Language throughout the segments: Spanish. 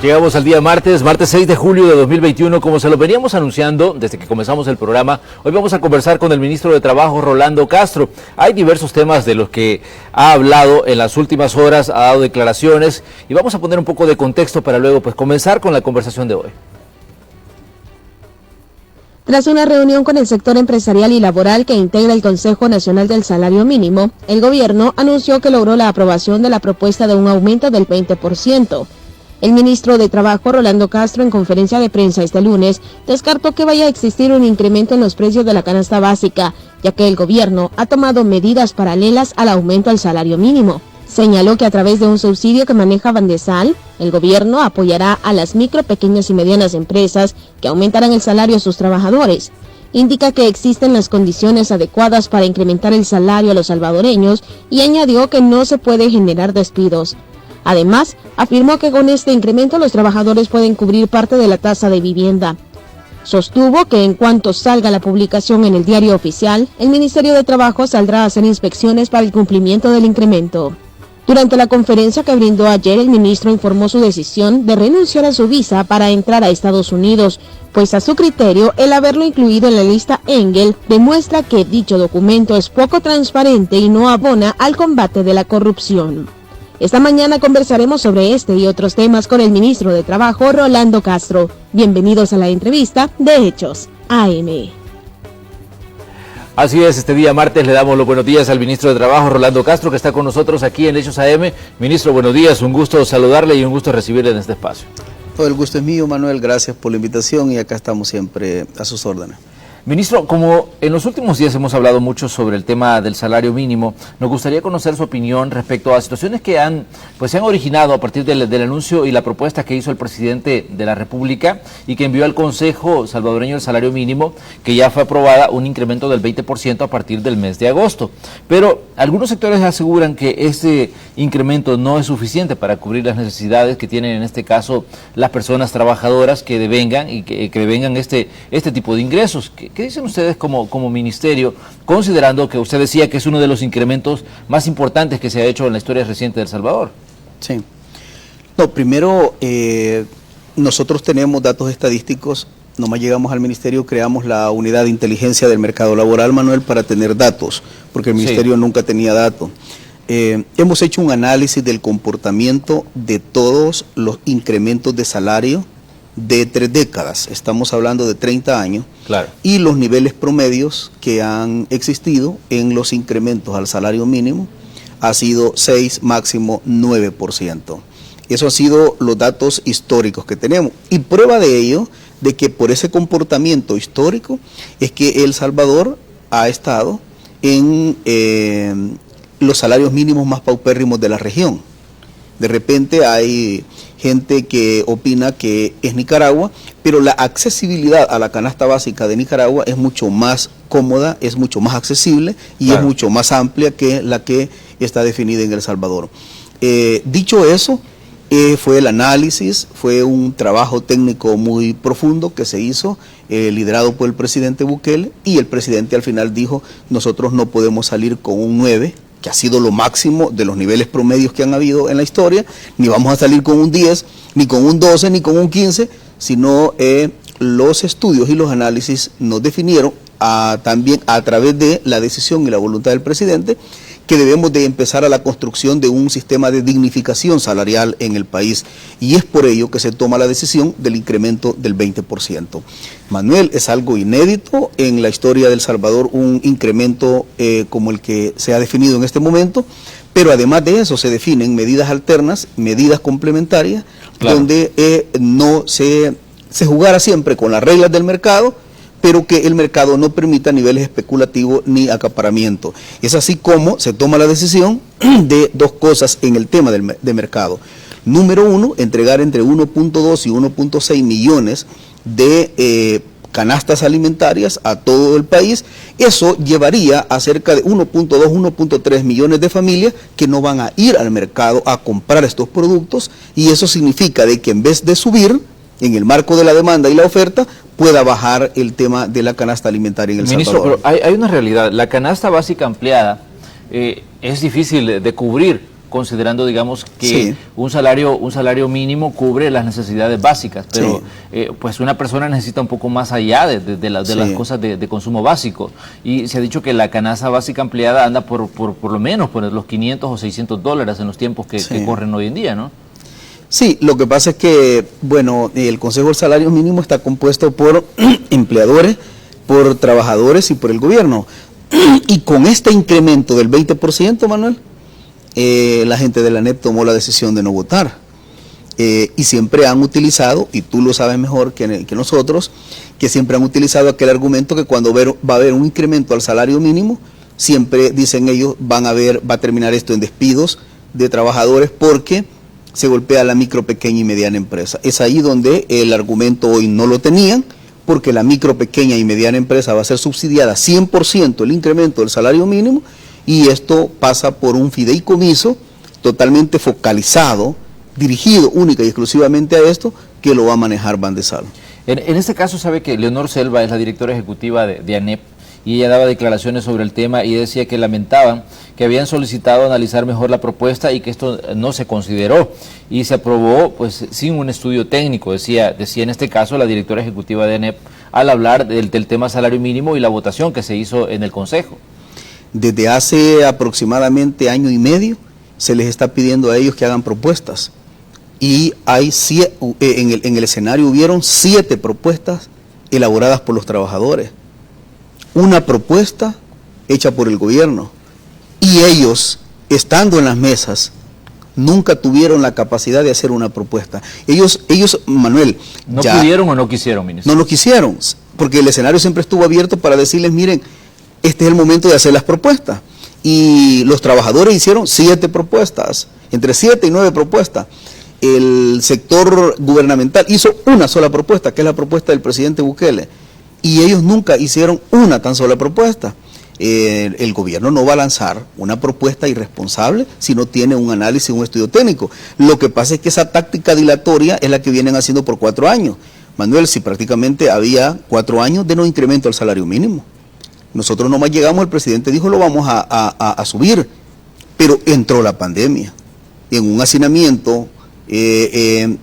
Llegamos al día martes 6 de julio de 2021, como se lo veníamos anunciando desde que comenzamos el programa. Hoy vamos a conversar con el ministro de Trabajo, Rolando Castro. Hay diversos temas de los que ha hablado en las últimas horas, ha dado declaraciones y vamos a poner un poco de contexto para luego comenzar con la conversación de hoy. Tras una reunión con el sector empresarial y laboral que integra el Consejo Nacional del Salario Mínimo, el gobierno anunció que logró la aprobación de la propuesta de un aumento del 20%. El ministro de Trabajo, Rolando Castro, en conferencia de prensa este lunes, descartó que vaya a existir un incremento en los precios de la canasta básica, ya que el gobierno ha tomado medidas paralelas al aumento al salario mínimo. Señaló que a través de un subsidio que maneja Bandesal, el gobierno apoyará a las micro, pequeñas y medianas empresas que aumentarán el salario a sus trabajadores. Indica que existen las condiciones adecuadas para incrementar el salario a los salvadoreños y añadió que no se puede generar despidos. Además, afirmó que con este incremento los trabajadores pueden cubrir parte de la tasa de vivienda. Sostuvo que en cuanto salga la publicación en el diario oficial, el Ministerio de Trabajo saldrá a hacer inspecciones para el cumplimiento del incremento. Durante la conferencia que brindó ayer, el ministro informó su decisión de renunciar a su visa para entrar a Estados Unidos, pues a su criterio, el haberlo incluido en la lista Engel demuestra que dicho documento es poco transparente y no abona al combate de la corrupción. Esta mañana conversaremos sobre este y otros temas con el ministro de Trabajo, Rolando Castro. Bienvenidos a la entrevista de Hechos AM. Así es, este día martes le damos los buenos días al ministro de Trabajo, Rolando Castro, que está con nosotros aquí en Hechos AM. Ministro, buenos días, un gusto saludarle y un gusto recibirle en este espacio. Todo el gusto es mío, Manuel, gracias por la invitación y acá estamos siempre a sus órdenes. Ministro, como en los últimos días hemos hablado mucho sobre el tema del salario mínimo, nos gustaría conocer su opinión respecto a situaciones que se han originado a partir del anuncio y la propuesta que hizo el presidente de la República y que envió al Consejo Salvadoreño del Salario Mínimo, que ya fue aprobada un incremento del 20% a partir del mes de agosto. Pero algunos sectores aseguran que este incremento no es suficiente para cubrir las necesidades que tienen en este caso las personas trabajadoras que devengan y que devengan este tipo de ingresos. ¿Qué dicen ustedes como ministerio, considerando que usted decía que es uno de los incrementos más importantes que se ha hecho en la historia reciente de El Salvador? Sí. No, primero, nosotros tenemos datos estadísticos, nomás llegamos al ministerio, creamos la unidad de inteligencia del mercado laboral, Manuel, para tener datos, porque el ministerio nunca tenía datos. Hemos hecho un análisis del comportamiento de todos los incrementos de salario de 3 décadas, estamos hablando de 30 años, claro, y los niveles promedios que han existido en los incrementos al salario mínimo ha sido 6, máximo 9%. Eso ha sido los datos históricos que tenemos. Y prueba de ello, de que por ese comportamiento histórico, es que El Salvador ha estado en los salarios mínimos más paupérrimos de la región. De repente hay gente que opina que es Nicaragua, pero la accesibilidad a la canasta básica de Nicaragua es mucho más cómoda, es mucho más accesible y claro, es mucho más amplia que la que está definida en El Salvador. Dicho eso, fue el análisis, fue un trabajo técnico muy profundo que se hizo, liderado por el presidente Bukele, y el presidente al final dijo, nosotros no podemos salir con un 9%, que ha sido lo máximo de los niveles promedios que han habido en la historia, ni vamos a salir con un 10, ni con un 12, ni con un 15, sino los estudios y los análisis nos definieron también a través de la decisión y la voluntad del presidente, que debemos de empezar a la construcción de un sistema de dignificación salarial en el país, y es por ello que se toma la decisión del incremento del 20%. Manuel, es algo inédito en la historia de El Salvador, un incremento como el que se ha definido en este momento, pero además de eso se definen medidas alternas, medidas complementarias, claro, donde no se jugara siempre con las reglas del mercado, pero que el mercado no permita niveles especulativos ni acaparamiento. Es así como se toma la decisión de 2 cosas en el tema de mercado. Número 1, entregar entre 1.2 y 1.6 millones de canastas alimentarias a todo el país. Eso llevaría a cerca de 1.2, 1.3 millones de familias que no van a ir al mercado a comprar estos productos, y eso significa de que en vez de subir, en el marco de la demanda y la oferta, pueda bajar el tema de la canasta alimentaria en El Salvador. Ministro, pero hay una realidad, la canasta básica ampliada es difícil de cubrir considerando, digamos, que sí, un salario mínimo cubre las necesidades básicas, pero pues una persona necesita un poco más allá de las cosas de consumo básico. Y se ha dicho que la canasta básica ampliada anda por lo menos por los $500 o $600 en los tiempos que corren hoy en día, ¿no? Sí, lo que pasa es que, bueno, el Consejo del Salario Mínimo está compuesto por empleadores, por trabajadores y por el gobierno. Y con este incremento del 20%, Manuel, la gente de la ANEP tomó la decisión de no votar. Y siempre han utilizado, y tú lo sabes mejor que nosotros, que siempre han utilizado aquel argumento que cuando va a haber un incremento al salario mínimo, siempre dicen ellos, va a terminar esto en despidos de trabajadores porque se golpea la micro, pequeña y mediana empresa. Es ahí donde el argumento hoy no lo tenían, porque la micro, pequeña y mediana empresa va a ser subsidiada 100% el incremento del salario mínimo, y esto pasa por un fideicomiso totalmente focalizado, dirigido única y exclusivamente a esto, que lo va a manejar Bandesal. En este caso, sabe que Leonor Selva es la directora ejecutiva de ANEP, y ella daba declaraciones sobre el tema y decía que lamentaban que habían solicitado analizar mejor la propuesta y que esto no se consideró y se aprobó pues sin un estudio técnico, decía en este caso la directora ejecutiva de ANEP al hablar del tema salario mínimo y la votación que se hizo en el Consejo. Desde hace aproximadamente año y medio se les está pidiendo a ellos que hagan propuestas, y hay en el escenario hubieron 7 propuestas elaboradas por los trabajadores, una propuesta hecha por el gobierno, y ellos, estando en las mesas, nunca tuvieron la capacidad de hacer una propuesta. Ellos Manuel, ¿No pudieron o no quisieron, ministro? No lo quisieron, porque el escenario siempre estuvo abierto para decirles, miren, este es el momento de hacer las propuestas. Y los trabajadores hicieron 7 propuestas, entre 7 y 9 propuestas. El sector gubernamental hizo una sola propuesta, que es la propuesta del presidente Bukele, y ellos nunca hicieron una tan sola propuesta. El gobierno no va a lanzar una propuesta irresponsable si no tiene un análisis, un estudio técnico. Lo que pasa es que esa táctica dilatoria es la que vienen haciendo por 4 años. Manuel, si prácticamente había 4 años de no incremento al salario mínimo. Nosotros nomás llegamos, el presidente dijo lo vamos a subir, pero entró la pandemia. Y en un hacinamiento, en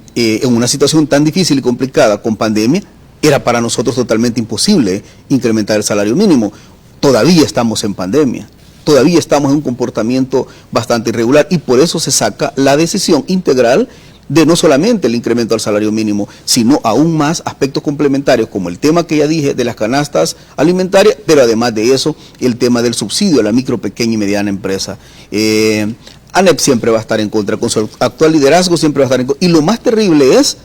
una situación tan difícil y complicada con pandemia, era para nosotros totalmente imposible incrementar el salario mínimo. Todavía estamos en pandemia, todavía estamos en un comportamiento bastante irregular, y por eso se saca la decisión integral de no solamente el incremento al salario mínimo, sino aún más aspectos complementarios, como el tema que ya dije de las canastas alimentarias, pero además de eso, el tema del subsidio a la micro, pequeña y mediana empresa. ANEP siempre va a estar en contra, con su actual liderazgo siempre va a estar en contra, y lo más terrible es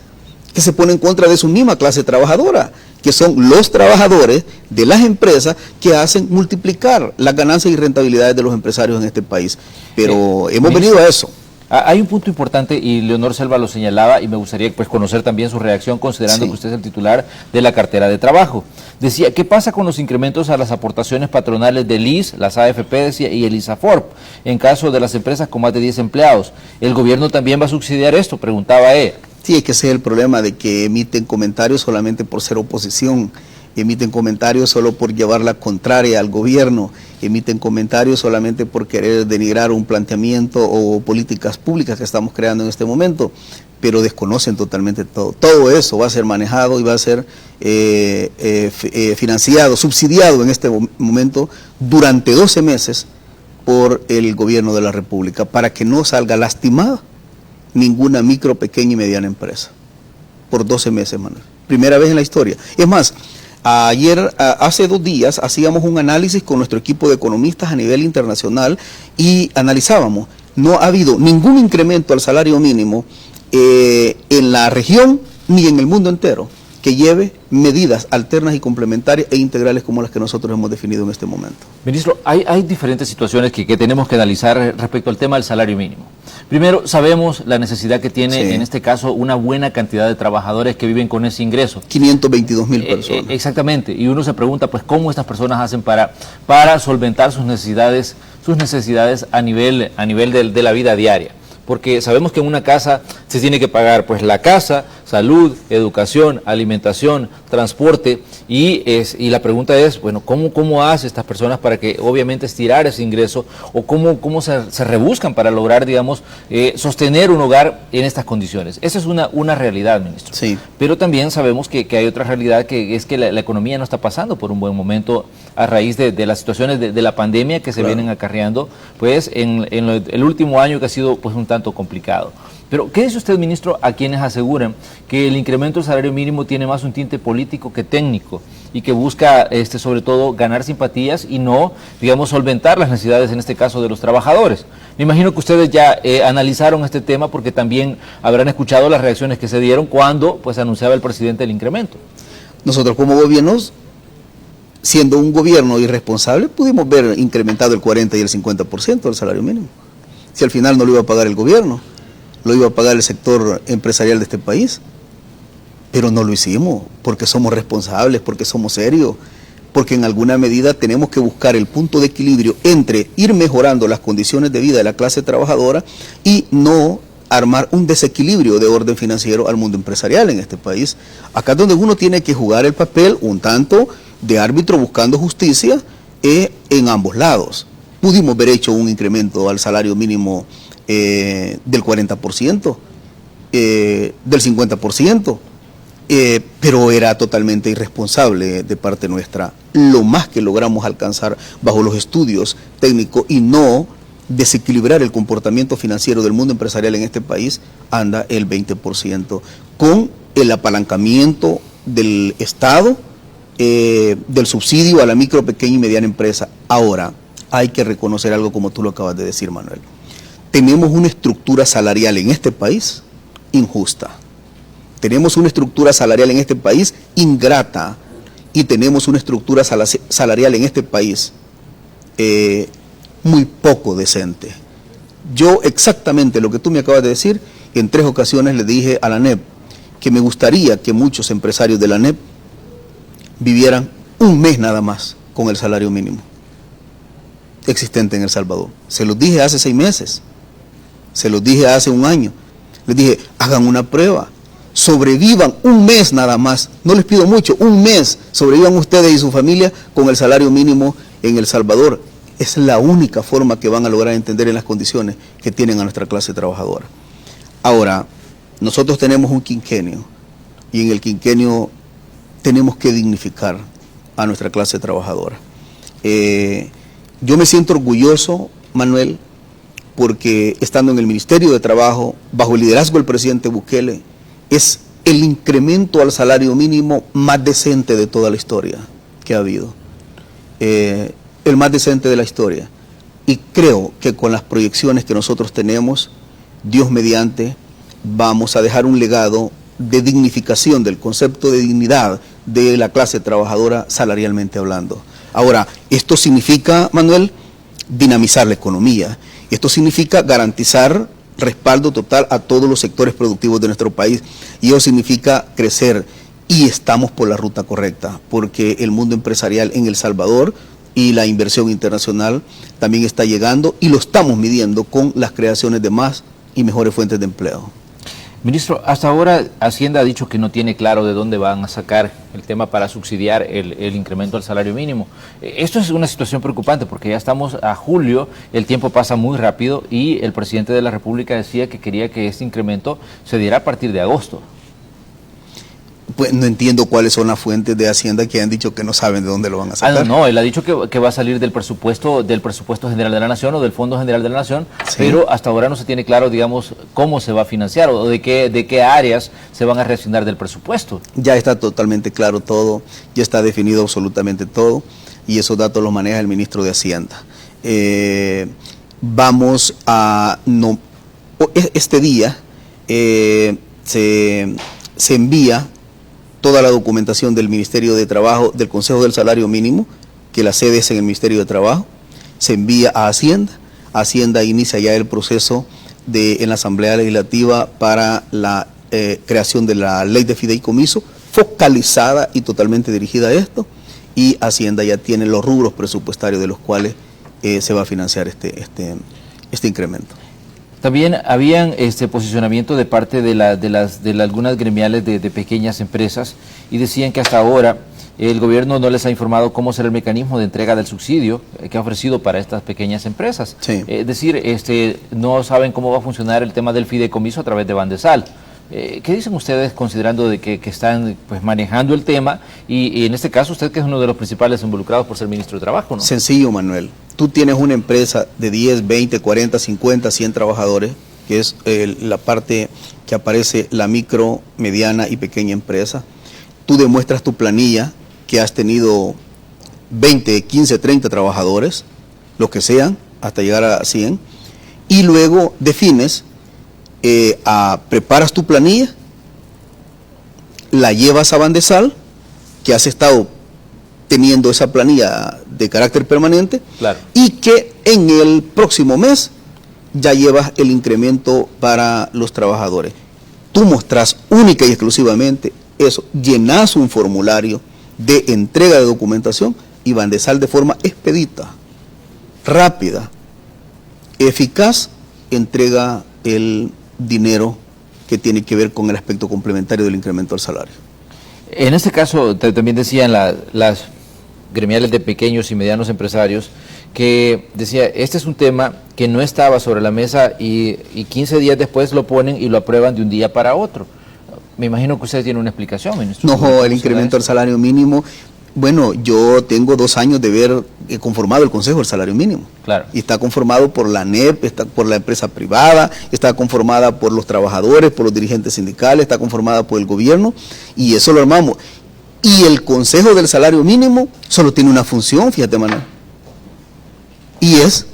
que se pone en contra de su misma clase trabajadora, que son los trabajadores de las empresas que hacen multiplicar las ganancias y rentabilidades de los empresarios en este país. Pero hemos venido a eso. Hay un punto importante, y Leonor Selva lo señalaba, y me gustaría pues conocer también su reacción, considerando que usted es el titular de la cartera de trabajo. Decía, ¿qué pasa con los incrementos a las aportaciones patronales del IS, las AFP, decía, y el ISAFORP, en caso de las empresas con más de 10 empleados? ¿El gobierno también va a subsidiar esto?, preguntaba él. Sí, es que ese es el problema, de que emiten comentarios solamente por ser oposición, emiten comentarios solo por llevar la contraria al gobierno, emiten comentarios solamente por querer denigrar un planteamiento o políticas públicas que estamos creando en este momento, pero desconocen totalmente todo. Todo eso va a ser manejado y va a ser financiado, subsidiado en este momento durante 12 meses por el gobierno de la República, para que no salga lastimada ninguna micro, pequeña y mediana empresa. Por 12 meses, Manuel. Primera vez en la historia. Es más, hace 2 días, hacíamos un análisis con nuestro equipo de economistas a nivel internacional y analizábamos, no ha habido ningún incremento al salario mínimo en la región ni en el mundo entero que lleve medidas alternas y complementarias e integrales como las que nosotros hemos definido en este momento. Ministro, hay diferentes situaciones que tenemos que analizar respecto al tema del salario mínimo. Primero, sabemos la necesidad que tiene, en este caso, una buena cantidad de trabajadores que viven con ese ingreso. 522,000 personas. Exactamente, y uno se pregunta, pues, ¿cómo estas personas hacen para solventar sus necesidades a nivel de la vida diaria? Porque sabemos que en una casa se tiene que pagar pues la casa, salud, educación, alimentación, transporte, y la pregunta es, bueno, ¿cómo hace estas personas para que obviamente estirar ese ingreso, o cómo se rebuscan para lograr, digamos, sostener un hogar en estas condiciones? Esa es una realidad, ministro. Sí. Pero también sabemos que hay otra realidad, que es que la economía no está pasando por un buen momento a raíz de las situaciones de la pandemia que se vienen acarreando, pues en el último año, que ha sido pues un tanto complicado. Pero, ¿qué dice usted, ministro, a quienes aseguran que el incremento del salario mínimo tiene más un tinte político que técnico, y que busca, sobre todo, ganar simpatías y no, digamos, solventar las necesidades, en este caso, de los trabajadores? Me imagino que ustedes ya analizaron este tema, porque también habrán escuchado las reacciones que se dieron cuando pues anunciaba el presidente el incremento. Nosotros, como gobiernos, siendo un gobierno irresponsable, pudimos ver incrementado el 40 y el 50% del salario mínimo. Si al final no lo iba a pagar el gobierno, lo iba a pagar el sector empresarial de este país. Pero no lo hicimos, porque somos responsables, porque somos serios, porque en alguna medida tenemos que buscar el punto de equilibrio entre ir mejorando las condiciones de vida de la clase trabajadora y no armar un desequilibrio de orden financiero al mundo empresarial en este país. Acá es donde uno tiene que jugar el papel un tanto de árbitro buscando justicia en ambos lados. Pudimos haber hecho un incremento al salario mínimo del 40%, del 50%, pero era totalmente irresponsable de parte nuestra. Lo más que logramos alcanzar bajo los estudios técnicos y no desequilibrar el comportamiento financiero del mundo empresarial en este país, anda el 20%, con el apalancamiento del Estado, del subsidio a la micro, pequeña y mediana empresa. Ahora, hay que reconocer algo, como tú lo acabas de decir, Manuel. Tenemos una estructura salarial en este país injusta. Tenemos una estructura salarial en este país ingrata, y tenemos una estructura salarial en este país muy poco decente. Yo, exactamente lo que tú me acabas de decir, en 3 ocasiones le dije a la ANEP que me gustaría que muchos empresarios de la ANEP vivieran un mes nada más con el salario mínimo existente en El Salvador. Se los dije hace 6 meses, se los dije hace 1 año. Les dije, hagan una prueba, sobrevivan un mes nada más, no les pido mucho, un mes, sobrevivan ustedes y su familia con el salario mínimo en El Salvador. Es la única forma que van a lograr entender en las condiciones que tienen a nuestra clase trabajadora. Ahora, nosotros tenemos un quinquenio, y en el quinquenio tenemos que dignificar a nuestra clase trabajadora. Yo me siento orgulloso, Manuel, porque estando en el Ministerio de Trabajo, bajo el liderazgo del presidente Bukele, es el incremento al salario mínimo más decente de toda la historia que ha habido. El más decente de la historia. Y creo que con las proyecciones que nosotros tenemos, Dios mediante, vamos a dejar un legado de dignificación del concepto de dignidad de la clase trabajadora salarialmente hablando. Ahora, esto significa, Manuel, dinamizar la economía. Esto significa garantizar respaldo total a todos los sectores productivos de nuestro país, y eso significa crecer, y estamos por la ruta correcta, porque el mundo empresarial en El Salvador y la inversión internacional también está llegando, y lo estamos midiendo con las creaciones de más y mejores fuentes de empleo. Ministro, hasta ahora Hacienda ha dicho que no tiene claro de dónde van a sacar el tema para subsidiar el incremento al salario mínimo. Esto es una situación preocupante, porque ya estamos a julio, el tiempo pasa muy rápido, y el presidente de la República decía que quería que este incremento se diera a partir de agosto. Pues no entiendo cuáles son las fuentes de Hacienda que han dicho que no saben de dónde lo van a sacar. No, él ha dicho que va a salir del presupuesto general de la Nación o del Fondo General de la Nación, sí, pero hasta ahora no se tiene claro, digamos, cómo se va a financiar o de qué áreas se van a reasignar del presupuesto. Ya está totalmente claro todo, ya está definido absolutamente todo, y esos datos los maneja el ministro de Hacienda. Este día se envía toda la documentación del Ministerio de Trabajo, del Consejo del Salario Mínimo, que la sede es en el Ministerio de Trabajo, se envía a Hacienda. Hacienda inicia ya el proceso en la Asamblea Legislativa para la creación de la ley de fideicomiso, focalizada y totalmente dirigida a esto, y Hacienda ya tiene los rubros presupuestarios de los cuales se va a financiar este incremento. También habían posicionamiento de parte de algunas gremiales de pequeñas empresas y decían que hasta ahora el gobierno no les ha informado cómo será el mecanismo de entrega del subsidio que ha ofrecido para estas pequeñas empresas. Sí. Es decir, no saben cómo va a funcionar el tema del fideicomiso a través de Bandesal. ¿Qué dicen ustedes considerando de que están pues manejando el tema y en este caso usted, que es uno de los principales involucrados por ser ministro de Trabajo, ¿no? Sencillo, Manuel. Tú tienes una empresa de 10, 20, 40, 50, 100 trabajadores, que es la parte que aparece la micro, mediana y pequeña empresa. Tú demuestras tu planilla que has tenido 20, 15, 30 trabajadores, los que sean, hasta llegar a 100, y luego defines, preparas tu planilla, la llevas a Bandesal, que has estado teniendo esa planilla de carácter permanente, claro, y que en el próximo mes ya llevas el incremento para los trabajadores. Tú mostras única y exclusivamente eso, llenas un formulario de entrega de documentación y Bandesal de forma expedita, rápida, eficaz, entrega el dinero que tiene que ver con el aspecto complementario del incremento del salario. En este caso, también decían las gremiales de pequeños y medianos empresarios que decía, este es un tema que no estaba sobre la mesa y 15 días después lo ponen y lo aprueban de un día para otro. Me imagino que usted tiene una explicación, ministro. No, el incremento del salario mínimo, bueno, yo tengo 2 años de ver conformado el Consejo del Salario Mínimo. Claro. Y está conformado por la ANEP, está por la empresa privada, está conformada por los trabajadores, por los dirigentes sindicales, está conformada por el gobierno, y eso lo armamos. Y el Consejo del Salario Mínimo solo tiene una función, fíjate, Manuel, y es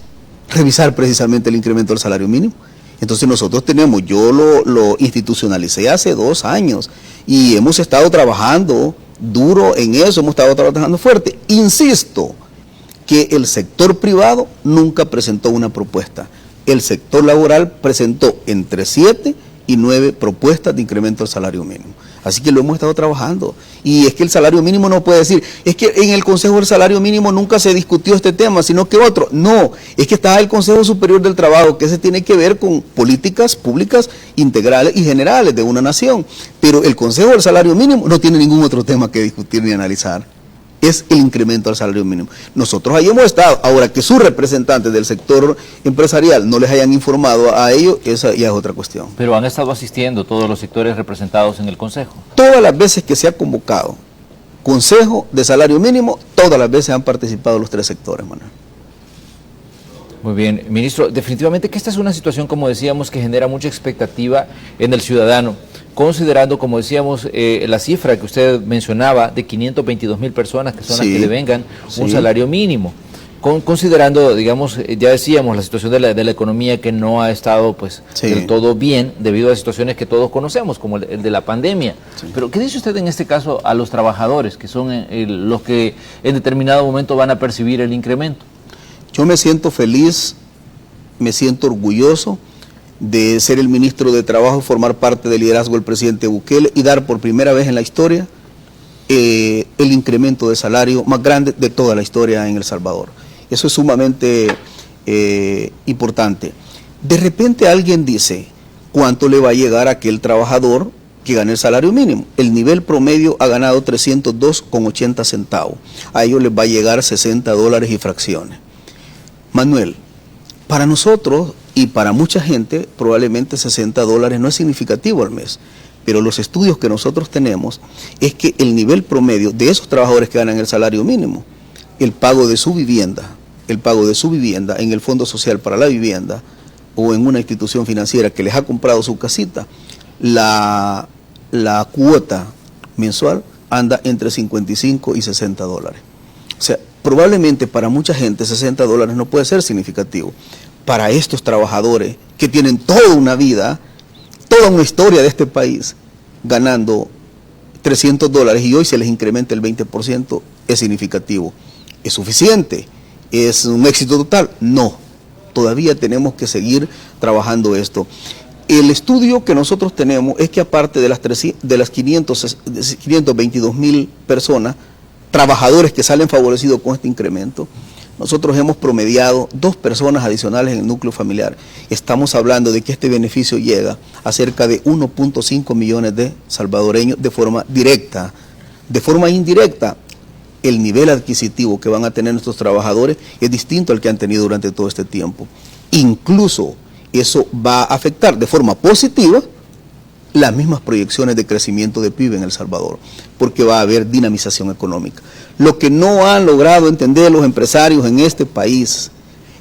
revisar precisamente el incremento del salario mínimo. Entonces nosotros tenemos, yo lo institucionalicé hace 2 años y hemos estado trabajando duro en eso, hemos estado trabajando fuerte. Insisto que el sector privado nunca presentó una propuesta. El sector laboral presentó entre 7 y 9 propuestas de incremento del salario mínimo. Así que lo hemos estado trabajando. Y es que el salario mínimo no puede decir, es que en el Consejo del Salario Mínimo nunca se discutió este tema, sino que otro. No, es que está el Consejo Superior del Trabajo, que ese tiene que ver con políticas públicas integrales y generales de una nación. Pero el Consejo del Salario Mínimo no tiene ningún otro tema que discutir ni analizar. Es el incremento al salario mínimo. Nosotros ahí hemos estado. Ahora, que sus representantes del sector empresarial no les hayan informado a ellos, esa ya es otra cuestión. Pero han estado asistiendo todos los sectores representados en el Consejo. Todas las veces que se ha convocado Consejo de Salario Mínimo, todas las veces han participado los 3 sectores, Manuel. Muy bien, ministro, definitivamente que esta es una situación, como decíamos, que genera mucha expectativa en el ciudadano, considerando, como decíamos, la cifra que usted mencionaba de 522,000 personas que son las que devengan un salario mínimo. Considerando, digamos, ya decíamos, la situación de la economía que no ha estado pues del todo bien debido a situaciones que todos conocemos, como el de la pandemia. Pero, ¿qué dice usted en este caso a los trabajadores, que son los que en determinado momento van a percibir el incremento? Yo me siento feliz, me siento orgulloso de ser el ministro de Trabajo, formar parte del liderazgo del presidente Bukele y dar por primera vez en la historia el incremento de salario más grande de toda la historia en El Salvador. Eso es sumamente importante. De repente alguien dice, ¿cuánto le va a llegar a aquel trabajador que gane el salario mínimo? El nivel promedio ha ganado 302,80 centavos. A ellos les va a llegar $60 y fracciones. Manuel, para nosotros y para mucha gente probablemente $60 no es significativo al mes, pero los estudios que nosotros tenemos es que el nivel promedio de esos trabajadores que ganan el salario mínimo, el pago de su vivienda en el Fondo Social para la Vivienda o en una institución financiera que les ha comprado su casita, la cuota mensual anda entre 55 y $60. O sea, probablemente para mucha gente $60 no puede ser significativo. Para estos trabajadores que tienen toda una vida, toda una historia de este país, ganando $300 y hoy se les incrementa el 20%, es significativo. ¿Es suficiente? ¿Es un éxito total? No. Todavía tenemos que seguir trabajando esto. El estudio que nosotros tenemos es que aparte de las 522,000 personas, trabajadores que salen favorecidos con este incremento, nosotros hemos promediado 2 personas adicionales en el núcleo familiar. Estamos hablando de que este beneficio llega a cerca de 1.5 millones de salvadoreños de forma directa. De forma indirecta, el nivel adquisitivo que van a tener nuestros trabajadores es distinto al que han tenido durante todo este tiempo. Incluso eso va a afectar de forma positiva las mismas proyecciones de crecimiento de PIB en El Salvador, porque va a haber dinamización económica. Lo que no han logrado entender los empresarios en este país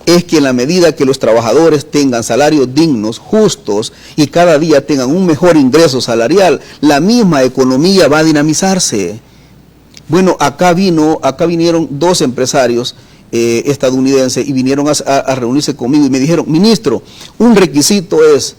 es que en la medida que los trabajadores tengan salarios dignos, justos y cada día tengan un mejor ingreso salarial, la misma economía va a dinamizarse. Bueno, acá vinieron 2 empresarios estadounidenses y vinieron a reunirse conmigo y me dijeron, ministro, un requisito es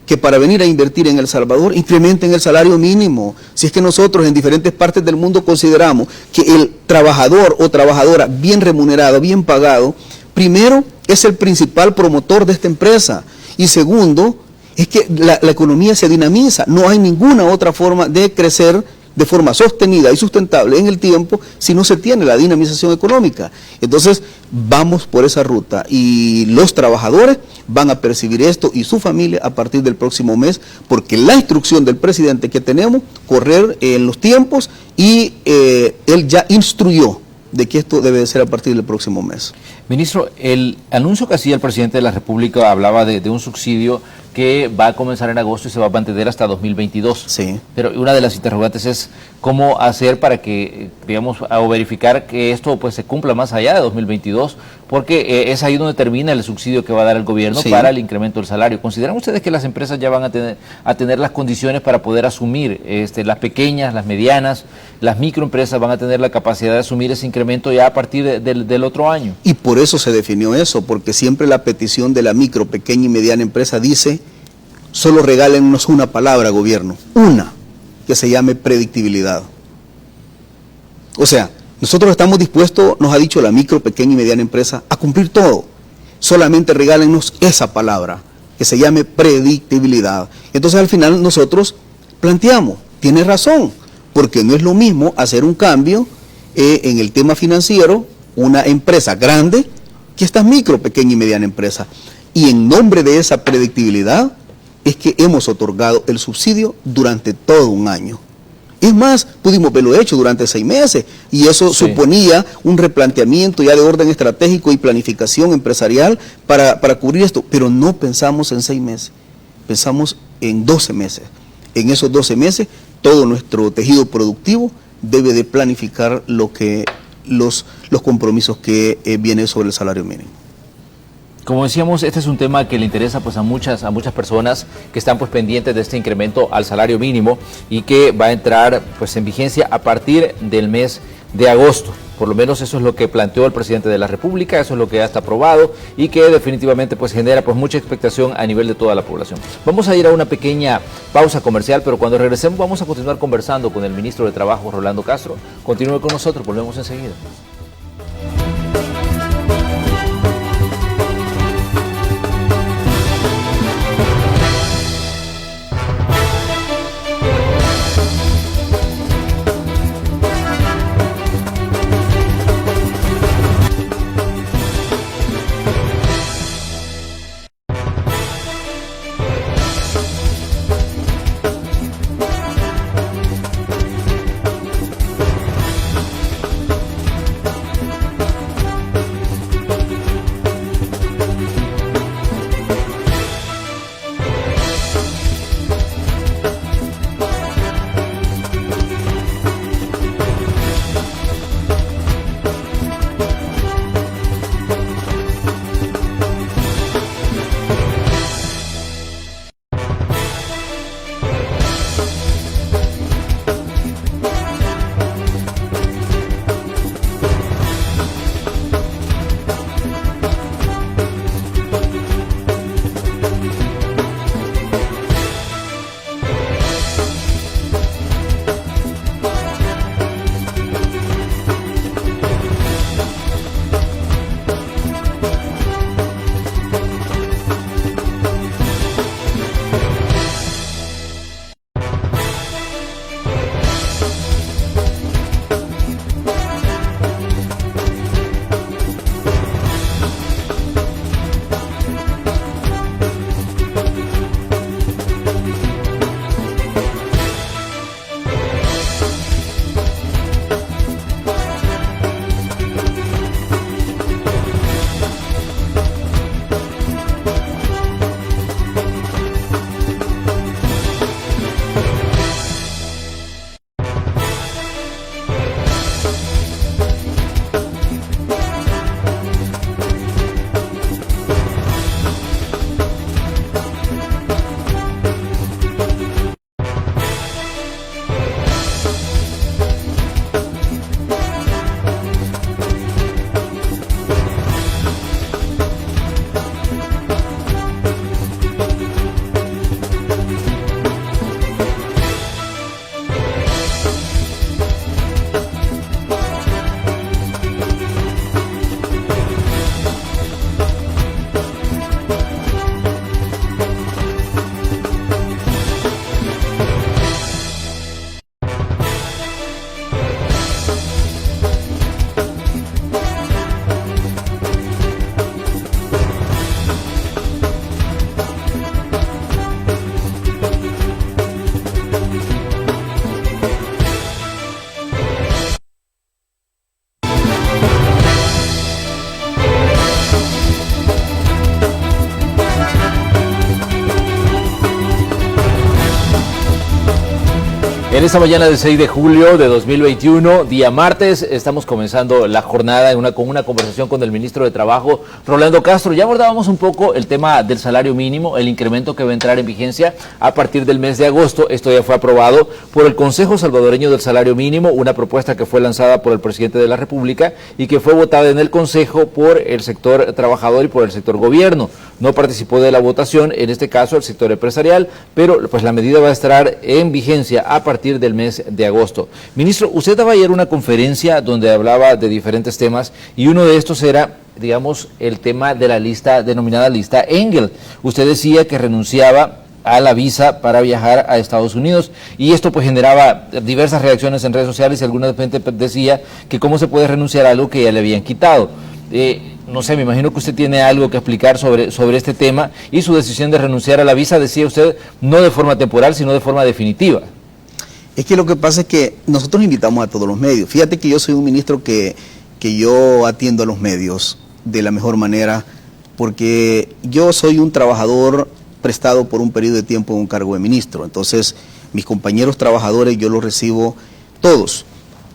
que para venir a invertir en El Salvador incrementen el salario mínimo. Si es que nosotros en diferentes partes del mundo consideramos que el trabajador o trabajadora bien remunerado, bien pagado, primero es el principal promotor de esta empresa y segundo es que la economía se dinamiza. No hay ninguna otra forma de crecer de forma sostenida y sustentable en el tiempo si no se tiene la dinamización económica. Entonces vamos por esa ruta y los trabajadores van a percibir esto y su familia a partir del próximo mes, porque la instrucción del presidente que tenemos, correr en los tiempos y él ya instruyó de que esto debe de ser a partir del próximo mes. Ministro, el anuncio que hacía el presidente de la República hablaba de un subsidio que va a comenzar en agosto y se va a mantener hasta 2022. Sí. Pero una de las interrogantes es cómo hacer para que, digamos, o verificar que esto pues se cumpla más allá de 2022, porque es ahí donde termina el subsidio que va a dar el gobierno para el incremento del salario. ¿Consideran ustedes que las empresas ya van a tener las condiciones para poder asumir, las pequeñas, las medianas, las microempresas van a tener la capacidad de asumir ese incremento ya a partir del otro año? Y por eso se definió eso, porque siempre la petición de la micro, pequeña y mediana empresa dice: solo regálennos una palabra, gobierno, una, que se llame predictibilidad. O sea, nosotros estamos dispuestos, nos ha dicho la micro, pequeña y mediana empresa, a cumplir todo. Solamente regálennos esa palabra, que se llame predictibilidad. Entonces al final nosotros planteamos, tiene razón, porque no es lo mismo hacer un cambio en el tema financiero, una empresa grande, que esta micro, pequeña y mediana empresa. Y en nombre de esa predictibilidad, es que hemos otorgado el subsidio durante todo un año. Es más, pudimos verlo hecho durante 6 meses y eso suponía un replanteamiento ya de orden estratégico y planificación empresarial para cubrir esto, pero no pensamos en 6 meses, pensamos en 12 meses. En esos 12 meses, todo nuestro tejido productivo debe de planificar lo que los compromisos que vienen sobre el salario mínimo. Como decíamos, este es un tema que le interesa pues a muchas personas que están pues pendientes de este incremento al salario mínimo y que va a entrar pues en vigencia a partir del mes de agosto. Por lo menos eso es lo que planteó el presidente de la República, eso es lo que ya está aprobado y que definitivamente pues genera pues mucha expectación a nivel de toda la población. Vamos a ir a una pequeña pausa comercial, pero cuando regresemos vamos a continuar conversando con el ministro de Trabajo, Rolando Castro. Continúe con nosotros, volvemos enseguida. En esta mañana del 6 de julio de 2021, día martes, estamos comenzando la jornada con una conversación con el ministro de Trabajo, Rolando Castro. Ya abordábamos un poco el tema del salario mínimo, el incremento que va a entrar en vigencia a partir del mes de agosto. Esto ya fue aprobado por el Consejo Salvadoreño del Salario Mínimo, una propuesta que fue lanzada por el presidente de la República y que fue votada en el Consejo por el sector trabajador y por el sector gobierno. No participó de la votación, en este caso el sector empresarial, pero pues la medida va a estar en vigencia a partir del mes de agosto. Ministro, usted daba ayer una conferencia donde hablaba de diferentes temas y uno de estos era, digamos, el tema de la lista denominada lista Engel. Usted decía que renunciaba a la visa para viajar a Estados Unidos y esto pues generaba diversas reacciones en redes sociales y alguna gente decía que cómo se puede renunciar a algo que ya le habían quitado. No sé, me imagino que usted tiene algo que explicar sobre este tema y su decisión de renunciar a la visa, decía usted, no de forma temporal, sino de forma definitiva. Es que lo que pasa es que nosotros invitamos a todos los medios. Fíjate que yo soy un ministro que yo atiendo a los medios de la mejor manera, porque yo soy un trabajador prestado por un periodo de tiempo en un cargo de ministro. Entonces, mis compañeros trabajadores yo los recibo todos.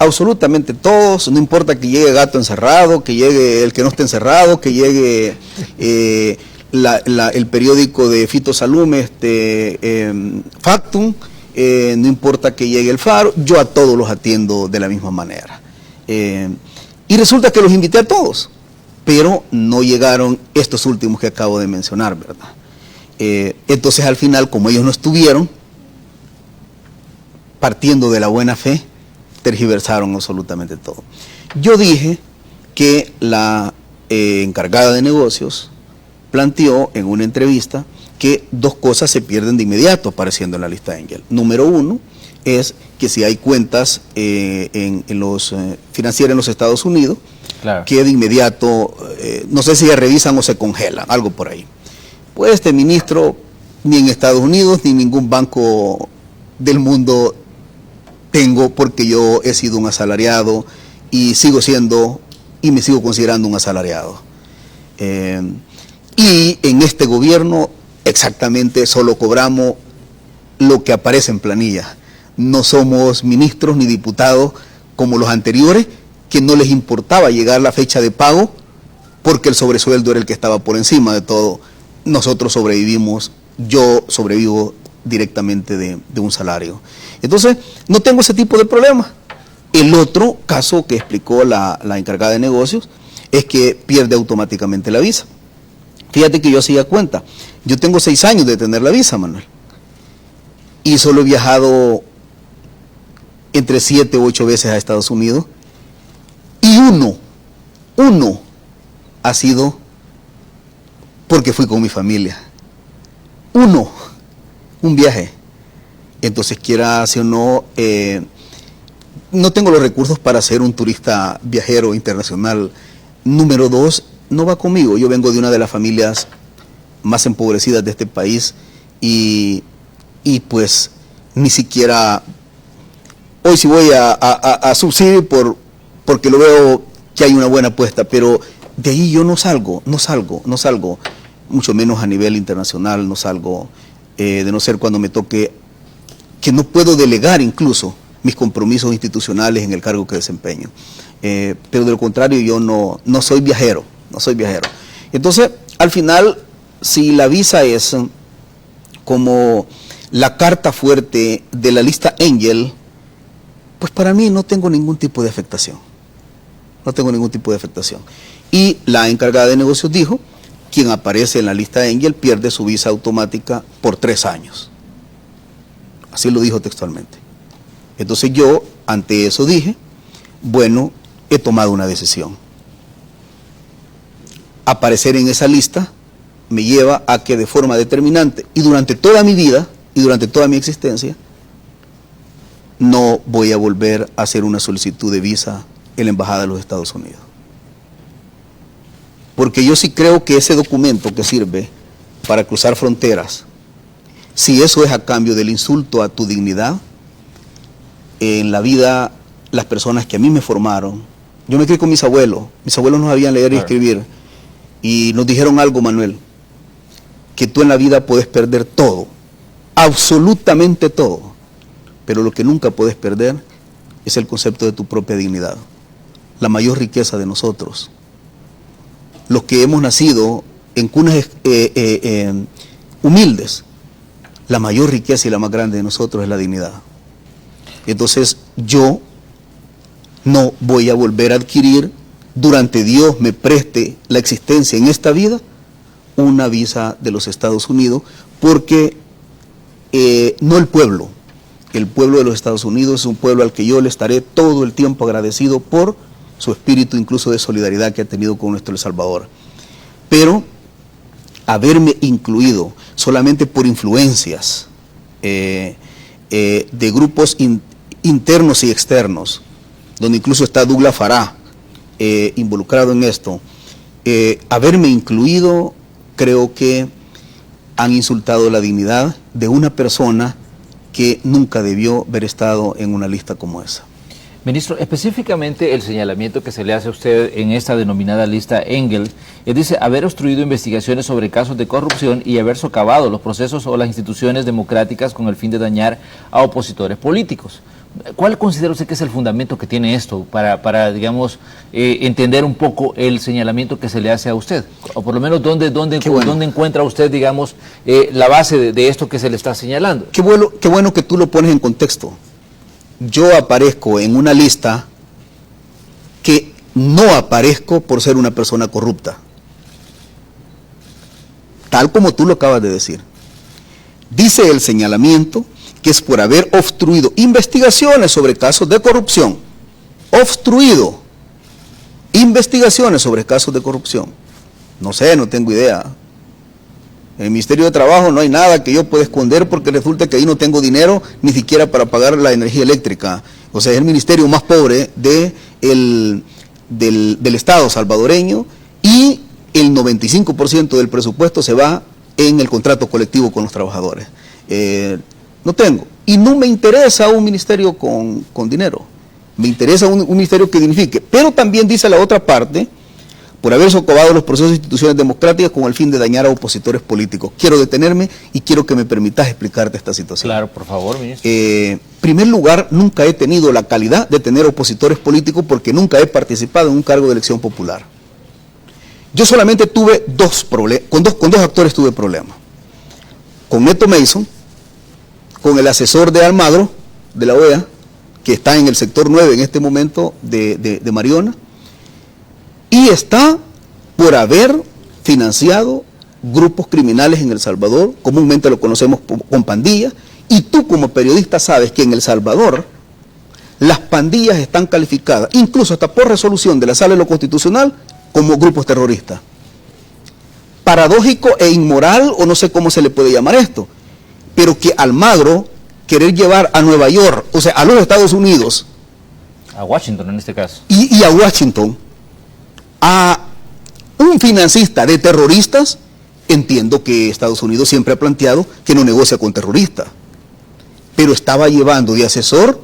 Absolutamente todos, no importa que llegue gato encerrado, que llegue el que no esté encerrado, que llegue el periódico de Fito Salume, Factum, no importa que llegue el Faro, yo a todos los atiendo de la misma manera. Y resulta que los invité a todos, pero no llegaron estos últimos que acabo de mencionar, ¿verdad? Entonces al final, como ellos no estuvieron, partiendo de la buena fe, tergiversaron absolutamente todo. Yo dije que la encargada de negocios planteó en una entrevista que dos cosas se pierden de inmediato apareciendo en la lista Engel. Número uno es que si hay cuentas financieras en los Estados Unidos, claro, que de inmediato, no sé si se revisan o se congelan, algo por ahí. Pues este ministro, ni en Estados Unidos, ni en ningún banco del mundo tengo, porque yo he sido un asalariado y sigo siendo y me sigo considerando un asalariado. Y en este gobierno exactamente solo cobramos lo que aparece en planilla. No somos ministros ni diputados como los anteriores, que no les importaba llegar la fecha de pago porque el sobresueldo era el que estaba por encima de todo. Nosotros sobrevivimos, yo sobrevivo directamente de un salario. Entonces, no tengo ese tipo de problema. El otro caso que explicó la encargada de negocios es que pierde automáticamente la visa. Fíjate que yo hacía cuenta. Yo tengo 6 años de tener la visa, Manuel. Y solo he viajado entre 7 u 8 veces a Estados Unidos. Y uno ha sido porque fui con mi familia. Un viaje. Entonces, quiera si o no, no tengo los recursos para ser un turista viajero internacional. Número 2, no va conmigo. Yo vengo de una de las familias más empobrecidas de este país y pues ni siquiera hoy sí voy a subsidiar porque lo veo que hay una buena apuesta, pero de ahí yo no salgo, mucho menos a nivel internacional, no salgo, de no ser cuando me toque, que no puedo delegar incluso mis compromisos institucionales en el cargo que desempeño. Pero de lo contrario yo no soy viajero, Entonces, al final, si la visa es como la carta fuerte de la lista Engel, pues para mí no tengo ningún tipo de afectación. Y la encargada de negocios dijo, quien aparece en la lista Engel pierde su visa automática por 3 años. Así lo dijo textualmente. Entonces yo, ante eso dije, bueno, he tomado una decisión. Aparecer en esa lista me lleva a que de forma determinante y durante toda mi vida y durante toda mi existencia no voy a volver a hacer una solicitud de visa en la Embajada de los Estados Unidos. Porque yo sí creo que ese documento que sirve para cruzar fronteras, si eso es a cambio del insulto a tu dignidad, en la vida, las personas que a mí me formaron, yo me crié con mis abuelos no sabían leer y escribir, y nos dijeron algo, Manuel, que tú en la vida puedes perder todo, absolutamente todo, pero lo que nunca puedes perder es el concepto de tu propia dignidad, la mayor riqueza de nosotros. Los que hemos nacido en cunas humildes, la mayor riqueza y la más grande de nosotros es la dignidad. Entonces yo no voy a volver a adquirir, durante Dios me preste la existencia en esta vida, una visa de los Estados Unidos, porque no el pueblo de los Estados Unidos es un pueblo al que yo le estaré todo el tiempo agradecido por su espíritu incluso de solidaridad que ha tenido con nuestro El Salvador. Pero haberme incluido solamente por influencias de grupos internos y externos, donde incluso está Douglas Farah involucrado en esto, haberme incluido, creo que han insultado la dignidad de una persona que nunca debió haber estado en una lista como esa. Ministro, específicamente el señalamiento que se le hace a usted en esta denominada lista Engel, dice haber obstruido investigaciones sobre casos de corrupción y haber socavado los procesos o las instituciones democráticas con el fin de dañar a opositores políticos. ¿Cuál considera usted que es el fundamento que tiene esto para digamos, entender un poco el señalamiento que se le hace a usted? O por lo menos, ¿dónde encuentra usted, digamos, la base de esto que se le está señalando? Qué bueno que tú lo pones en contexto. Yo aparezco en una lista que no aparezco por ser una persona corrupta, tal como tú lo acabas de decir. Dice el señalamiento que es por haber obstruido investigaciones sobre casos de corrupción. Obstruido investigaciones sobre casos de corrupción. No sé, no tengo idea. En el Ministerio de Trabajo no hay nada que yo pueda esconder porque resulta que ahí no tengo dinero ni siquiera para pagar la energía eléctrica. O sea, es el ministerio más pobre del Estado salvadoreño y el 95% del presupuesto se va en el contrato colectivo con los trabajadores. No tengo. Y no me interesa un ministerio con dinero. Me interesa un ministerio que dignifique. Pero también dice la otra parte, por haber socavado los procesos de instituciones democráticas con el fin de dañar a opositores políticos. Quiero detenerme y quiero que me permitas explicarte esta situación. Claro, por favor, ministro. En primer lugar, nunca he tenido la calidad de tener opositores políticos porque nunca he participado en un cargo de elección popular. Yo solamente tuve dos problemas, con dos actores tuve problemas. Con Neto Mason, con el asesor de Almagro, de la OEA, que está en el sector 9 en este momento de Mariona, y está por haber financiado grupos criminales en El Salvador, comúnmente lo conocemos con pandillas, y tú como periodista sabes que en El Salvador las pandillas están calificadas, incluso hasta por resolución de la Sala de lo Constitucional, como grupos terroristas. Paradójico e inmoral, o no sé cómo se le puede llamar esto, pero que Almagro querer llevar a Nueva York, o sea, a los Estados Unidos, a Washington en este caso, y a Washington, a un financista de terroristas, entiendo que Estados Unidos siempre ha planteado que no negocia con terroristas, pero estaba llevando de asesor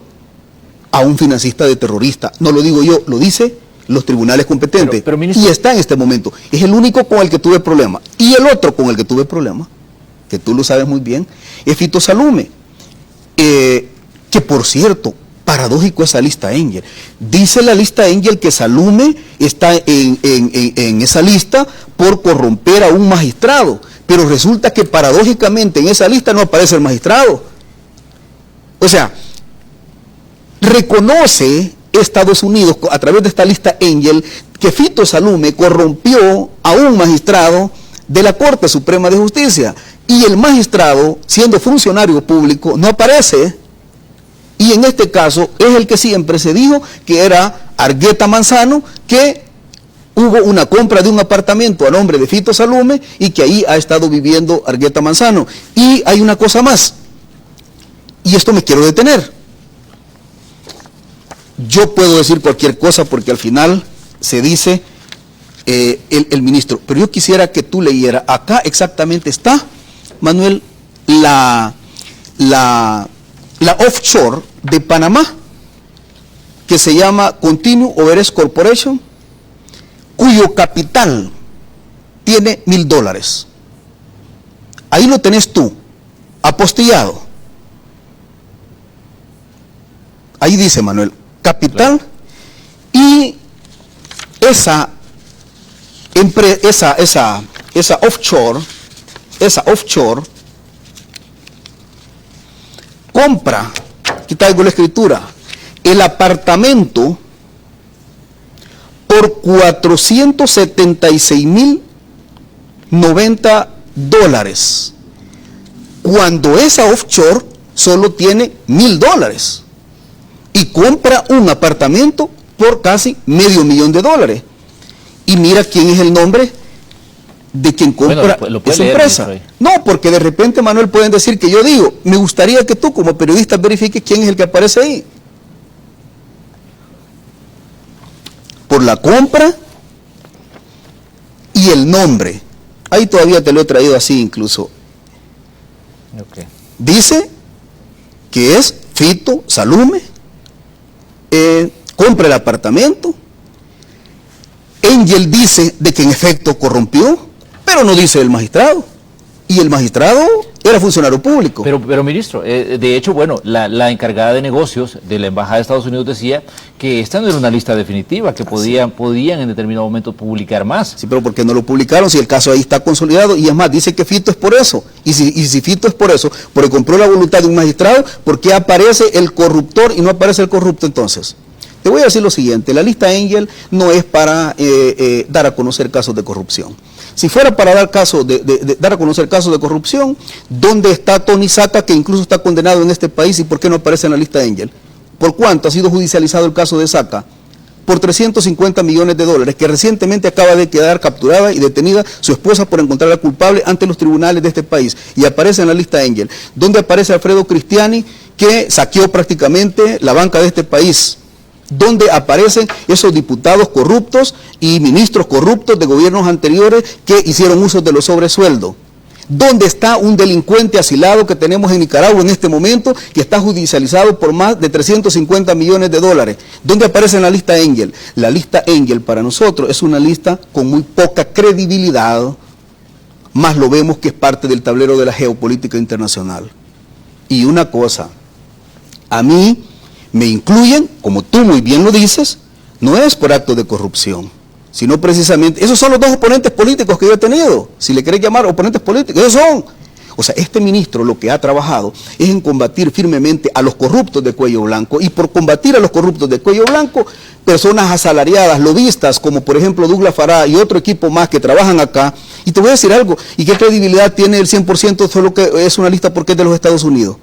a un financista de terrorista. No lo digo yo, lo dice los tribunales competentes, pero, ministro, y está en este momento. Es el único con el que tuve problema. Y el otro con el que tuve problema, que tú lo sabes muy bien, es Fito Salume, que por cierto, paradójico esa lista Engel. Dice la lista Engel que Salume está en esa lista por corromper a un magistrado, pero resulta que paradójicamente en esa lista no aparece el magistrado. O sea, reconoce Estados Unidos a través de esta lista Engel que Fito Salume corrompió a un magistrado de la Corte Suprema de Justicia, y el magistrado, siendo funcionario público, no aparece. Y en este caso es el que siempre se dijo que era Argueta Manzano, que hubo una compra de un apartamento a nombre de Fito Salume y que ahí ha estado viviendo Argueta Manzano. Y hay una cosa más, y esto me quiero detener. Yo puedo decir cualquier cosa porque al final se dice el ministro, pero yo quisiera que tú leyeras, acá exactamente está, Manuel, la offshore de Panamá, que se llama Continue Overseas Corporation, cuyo capital tiene $1,000. Ahí lo tenés tú, apostillado. ahí dice Manuel, capital, y esa offshore compra, aquí traigo la escritura, el apartamento por $476,090, cuando esa offshore solo tiene $1,000, y compra un apartamento por casi $500,000. Y mira quién es el nombre de quien compra esa empresa. No, porque de repente, Manuel, pueden decir que yo digo, me gustaría que tú como periodista verifiques quién es el que aparece ahí. Por la compra y el nombre. Ahí todavía te lo he traído así incluso. Okay. Dice que es Fito Salume, compra el apartamento. Angel dice de que en efecto corrompió, pero no dice el magistrado. Y el magistrado era funcionario público. Pero ministro, de hecho, bueno, la encargada de negocios de la Embajada de Estados Unidos decía que esta no era una lista definitiva, que podían en determinado momento publicar más. Sí, pero ¿por qué no lo publicaron si el caso ahí está consolidado? Y es más, dice que Fito es por eso. Y si Fito es por eso, porque compró la voluntad de un magistrado, ¿por qué aparece el corruptor y no aparece el corrupto entonces? Te voy a decir lo siguiente, la lista Angel no es para dar a conocer casos de corrupción. Si fuera para dar a conocer casos de corrupción, ¿dónde está Tony Saca, que incluso está condenado en este país, y por qué no aparece en la lista Angel? ¿Por cuánto ha sido judicializado el caso de Saca? Por $350 millones, que recientemente acaba de quedar capturada y detenida su esposa por encontrarla culpable ante los tribunales de este país, y aparece en la lista Angel. ¿Dónde aparece Alfredo Cristiani, que saqueó prácticamente la banca de este país? ¿Dónde aparecen esos diputados corruptos y ministros corruptos de gobiernos anteriores que hicieron uso de los sobresueldos? ¿Dónde está un delincuente asilado que tenemos en Nicaragua en este momento, que está judicializado por más de $350 millones? ¿Dónde aparece en la lista Angel? La lista Angel para nosotros es una lista con muy poca credibilidad, más lo vemos que es parte del tablero de la geopolítica internacional. Y una cosa, a mí me incluyen, como tú muy bien lo dices, no es por acto de corrupción, sino precisamente, esos son los dos oponentes políticos que yo he tenido, si le querés llamar oponentes políticos, esos son. O sea, este ministro lo que ha trabajado es en combatir firmemente a los corruptos de cuello blanco, y por combatir a los corruptos de cuello blanco, personas asalariadas, lobistas, como por ejemplo Douglas Farah y otro equipo más que trabajan acá. Y te voy a decir algo, ¿y qué credibilidad tiene el 100% solo que es una lista porque es de los Estados Unidos?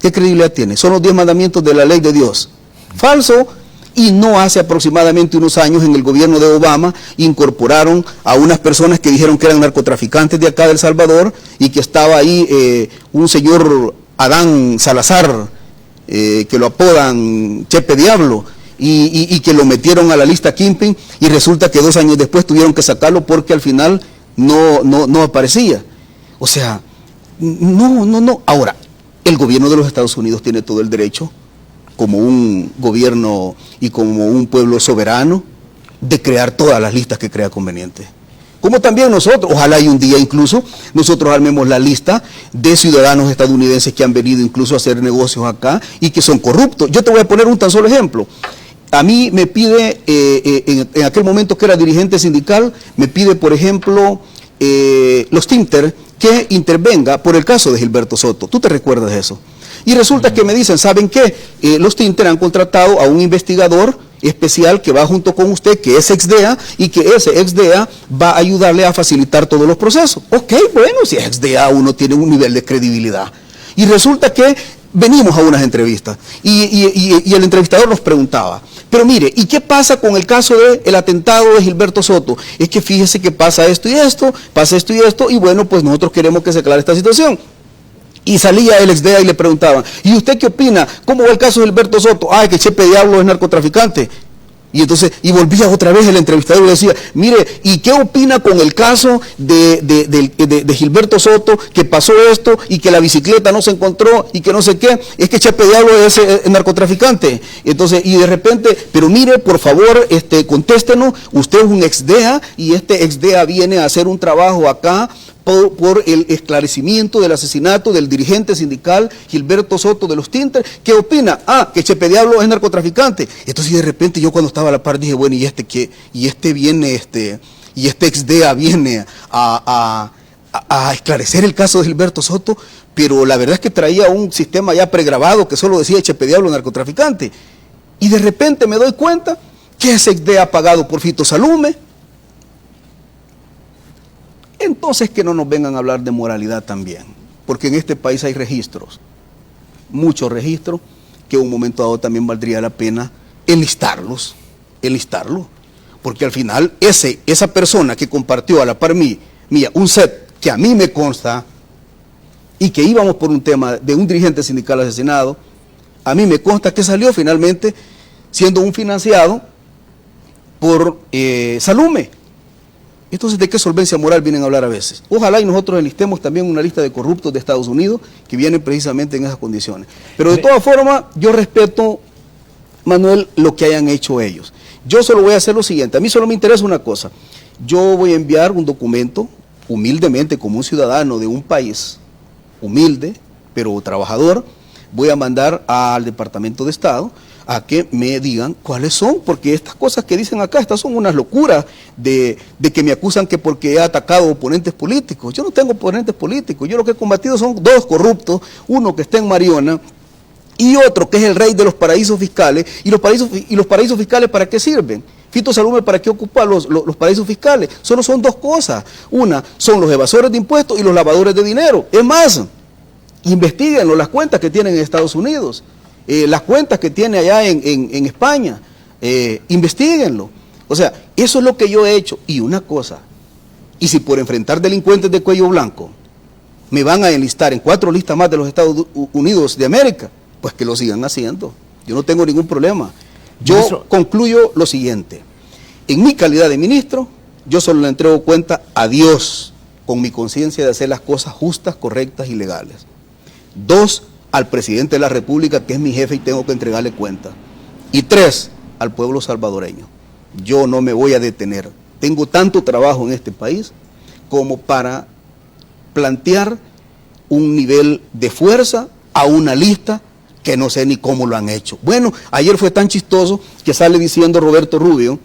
¿Qué credibilidad tiene? Son los 10 mandamientos de la ley de Dios. Falso. Y no hace aproximadamente unos años, en el gobierno de Obama, incorporaron a unas personas que dijeron que eran narcotraficantes de acá de El Salvador, y que estaba ahí un señor Adán Salazar, que lo apodan Chepe Diablo, y que lo metieron a la lista Kingpin, y resulta que 2 años después tuvieron que sacarlo porque al final no aparecía. O sea, no. Ahora, el gobierno de los Estados Unidos tiene todo el derecho, como un gobierno y como un pueblo soberano, de crear todas las listas que crea conveniente. Como también nosotros, ojalá y un día incluso, nosotros armemos la lista de ciudadanos estadounidenses que han venido incluso a hacer negocios acá y que son corruptos. Yo te voy a poner un tan solo ejemplo. A mí me pide, en aquel momento que era dirigente sindical, me pide, por ejemplo, los Tinter, que intervenga por el caso de Gilberto Soto. ¿Tú te recuerdas de eso? Y resulta que me dicen, ¿saben qué? Los Tinter han contratado a un investigador especial que va junto con usted, que es ex-DEA, y que ese ex-DEA va a ayudarle a facilitar todos los procesos. Ok, bueno, si es ex-DEA uno tiene un nivel de credibilidad. Y resulta que venimos a unas entrevistas y el entrevistador nos preguntaba, pero mire, ¿y qué pasa con el caso del atentado de Gilberto Soto? Es que fíjese que pasa esto y esto, y bueno, pues nosotros queremos que se aclare esta situación. Y salía el ex-DEA y le preguntaban, ¿y usted qué opina? ¿Cómo va el caso de Gilberto Soto? Ay, que Chepe Diablo es narcotraficante. Y entonces, y volvía otra vez el entrevistador y le decía, mire, ¿y qué opina con el caso de Gilberto Soto, que pasó esto y que la bicicleta no se encontró y que no sé qué? Es que Chepe Diablo es narcotraficante. Entonces, y de repente, pero mire, por favor, contéstenos, usted es un ex-DEA y este ex-DEA viene a hacer un trabajo acá por el esclarecimiento del asesinato del dirigente sindical Gilberto Soto de los Tinter. ¿Qué opina? Que Chepe Diablo es narcotraficante. Entonces de repente yo cuando estaba a la par dije, bueno, ¿y este qué? Y este ex DEA viene a esclarecer el caso de Gilberto Soto, pero la verdad es que traía un sistema ya pregrabado que solo decía Chepe Diablo narcotraficante. Y de repente me doy cuenta que ese ex DEA pagado por Fito Salume. Entonces que no nos vengan a hablar de moralidad también, porque en este país hay registros, muchos registros, que en un momento dado también valdría la pena enlistarlos, porque al final esa persona que compartió a la par mía un set que a mí me consta y que íbamos por un tema de un dirigente sindical asesinado, a mí me consta que salió finalmente siendo un financiado por Salume. Entonces, ¿de qué solvencia moral vienen a hablar a veces? Ojalá y nosotros enlistemos también una lista de corruptos de Estados Unidos que vienen precisamente en esas condiciones. Pero de todas formas, yo respeto, Manuel, lo que hayan hecho ellos. Yo solo voy a hacer lo siguiente, a mí solo me interesa una cosa. Yo voy a enviar un documento, humildemente, como un ciudadano de un país humilde, pero trabajador, voy a mandar al Departamento de Estado a que me digan cuáles son, porque estas cosas que dicen acá, estas son unas locuras de que me acusan que porque he atacado oponentes políticos. Yo no tengo oponentes políticos, yo lo que he combatido son dos corruptos, uno que está en Mariona y otro que es el rey de los paraísos fiscales. ¿Y los paraísos fiscales para qué sirven? Fito Salume, ¿para qué ocupa los paraísos fiscales? Solo son dos cosas. Una, son los evasores de impuestos y los lavadores de dinero. Es más, investíguenlo, las cuentas que tienen en Estados Unidos. Las cuentas que tiene allá en España, investíguenlo. O sea, eso es lo que yo he hecho. Y una cosa, y si por enfrentar delincuentes de cuello blanco me van a enlistar en 4 listas más de los Estados Unidos de América, pues que lo sigan haciendo. Yo no tengo ningún problema. Yo concluyo lo siguiente. En mi calidad de ministro, yo solo le entrego cuenta a Dios, con mi conciencia de hacer las cosas justas, correctas y legales. 2, al presidente de la República, que es mi jefe y tengo que entregarle cuenta. Y 3, al pueblo salvadoreño. Yo no me voy a detener. Tengo tanto trabajo en este país como para plantear un nivel de fuerza a una lista que no sé ni cómo lo han hecho. Bueno, ayer fue tan chistoso que sale diciendo Roberto Rubio,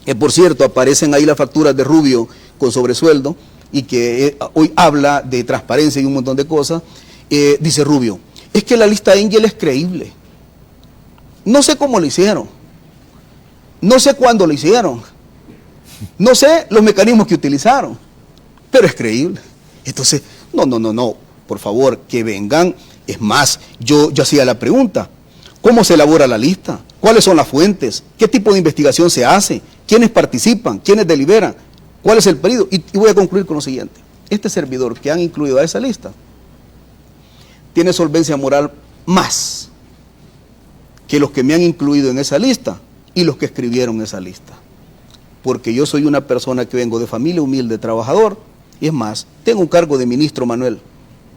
que por cierto aparecen ahí las facturas de Rubio con sobresueldo y que hoy habla de transparencia y un montón de cosas. Dice Rubio, es que la lista Angel es creíble. No sé cómo lo hicieron, no sé cuándo lo hicieron, no sé los mecanismos que utilizaron, pero es creíble. Entonces, no, por favor, que vengan. Es más, yo hacía la pregunta, ¿cómo se elabora la lista? ¿Cuáles son las fuentes? ¿Qué tipo de investigación se hace? ¿Quiénes participan? ¿Quiénes deliberan? ¿Cuál es el periodo? Y voy a concluir con lo siguiente. Este servidor que han incluido a esa lista tiene solvencia moral más que los que me han incluido en esa lista y los que escribieron esa lista. Porque yo soy una persona que vengo de familia humilde, trabajador, y es más, tengo un cargo de ministro, Manuel,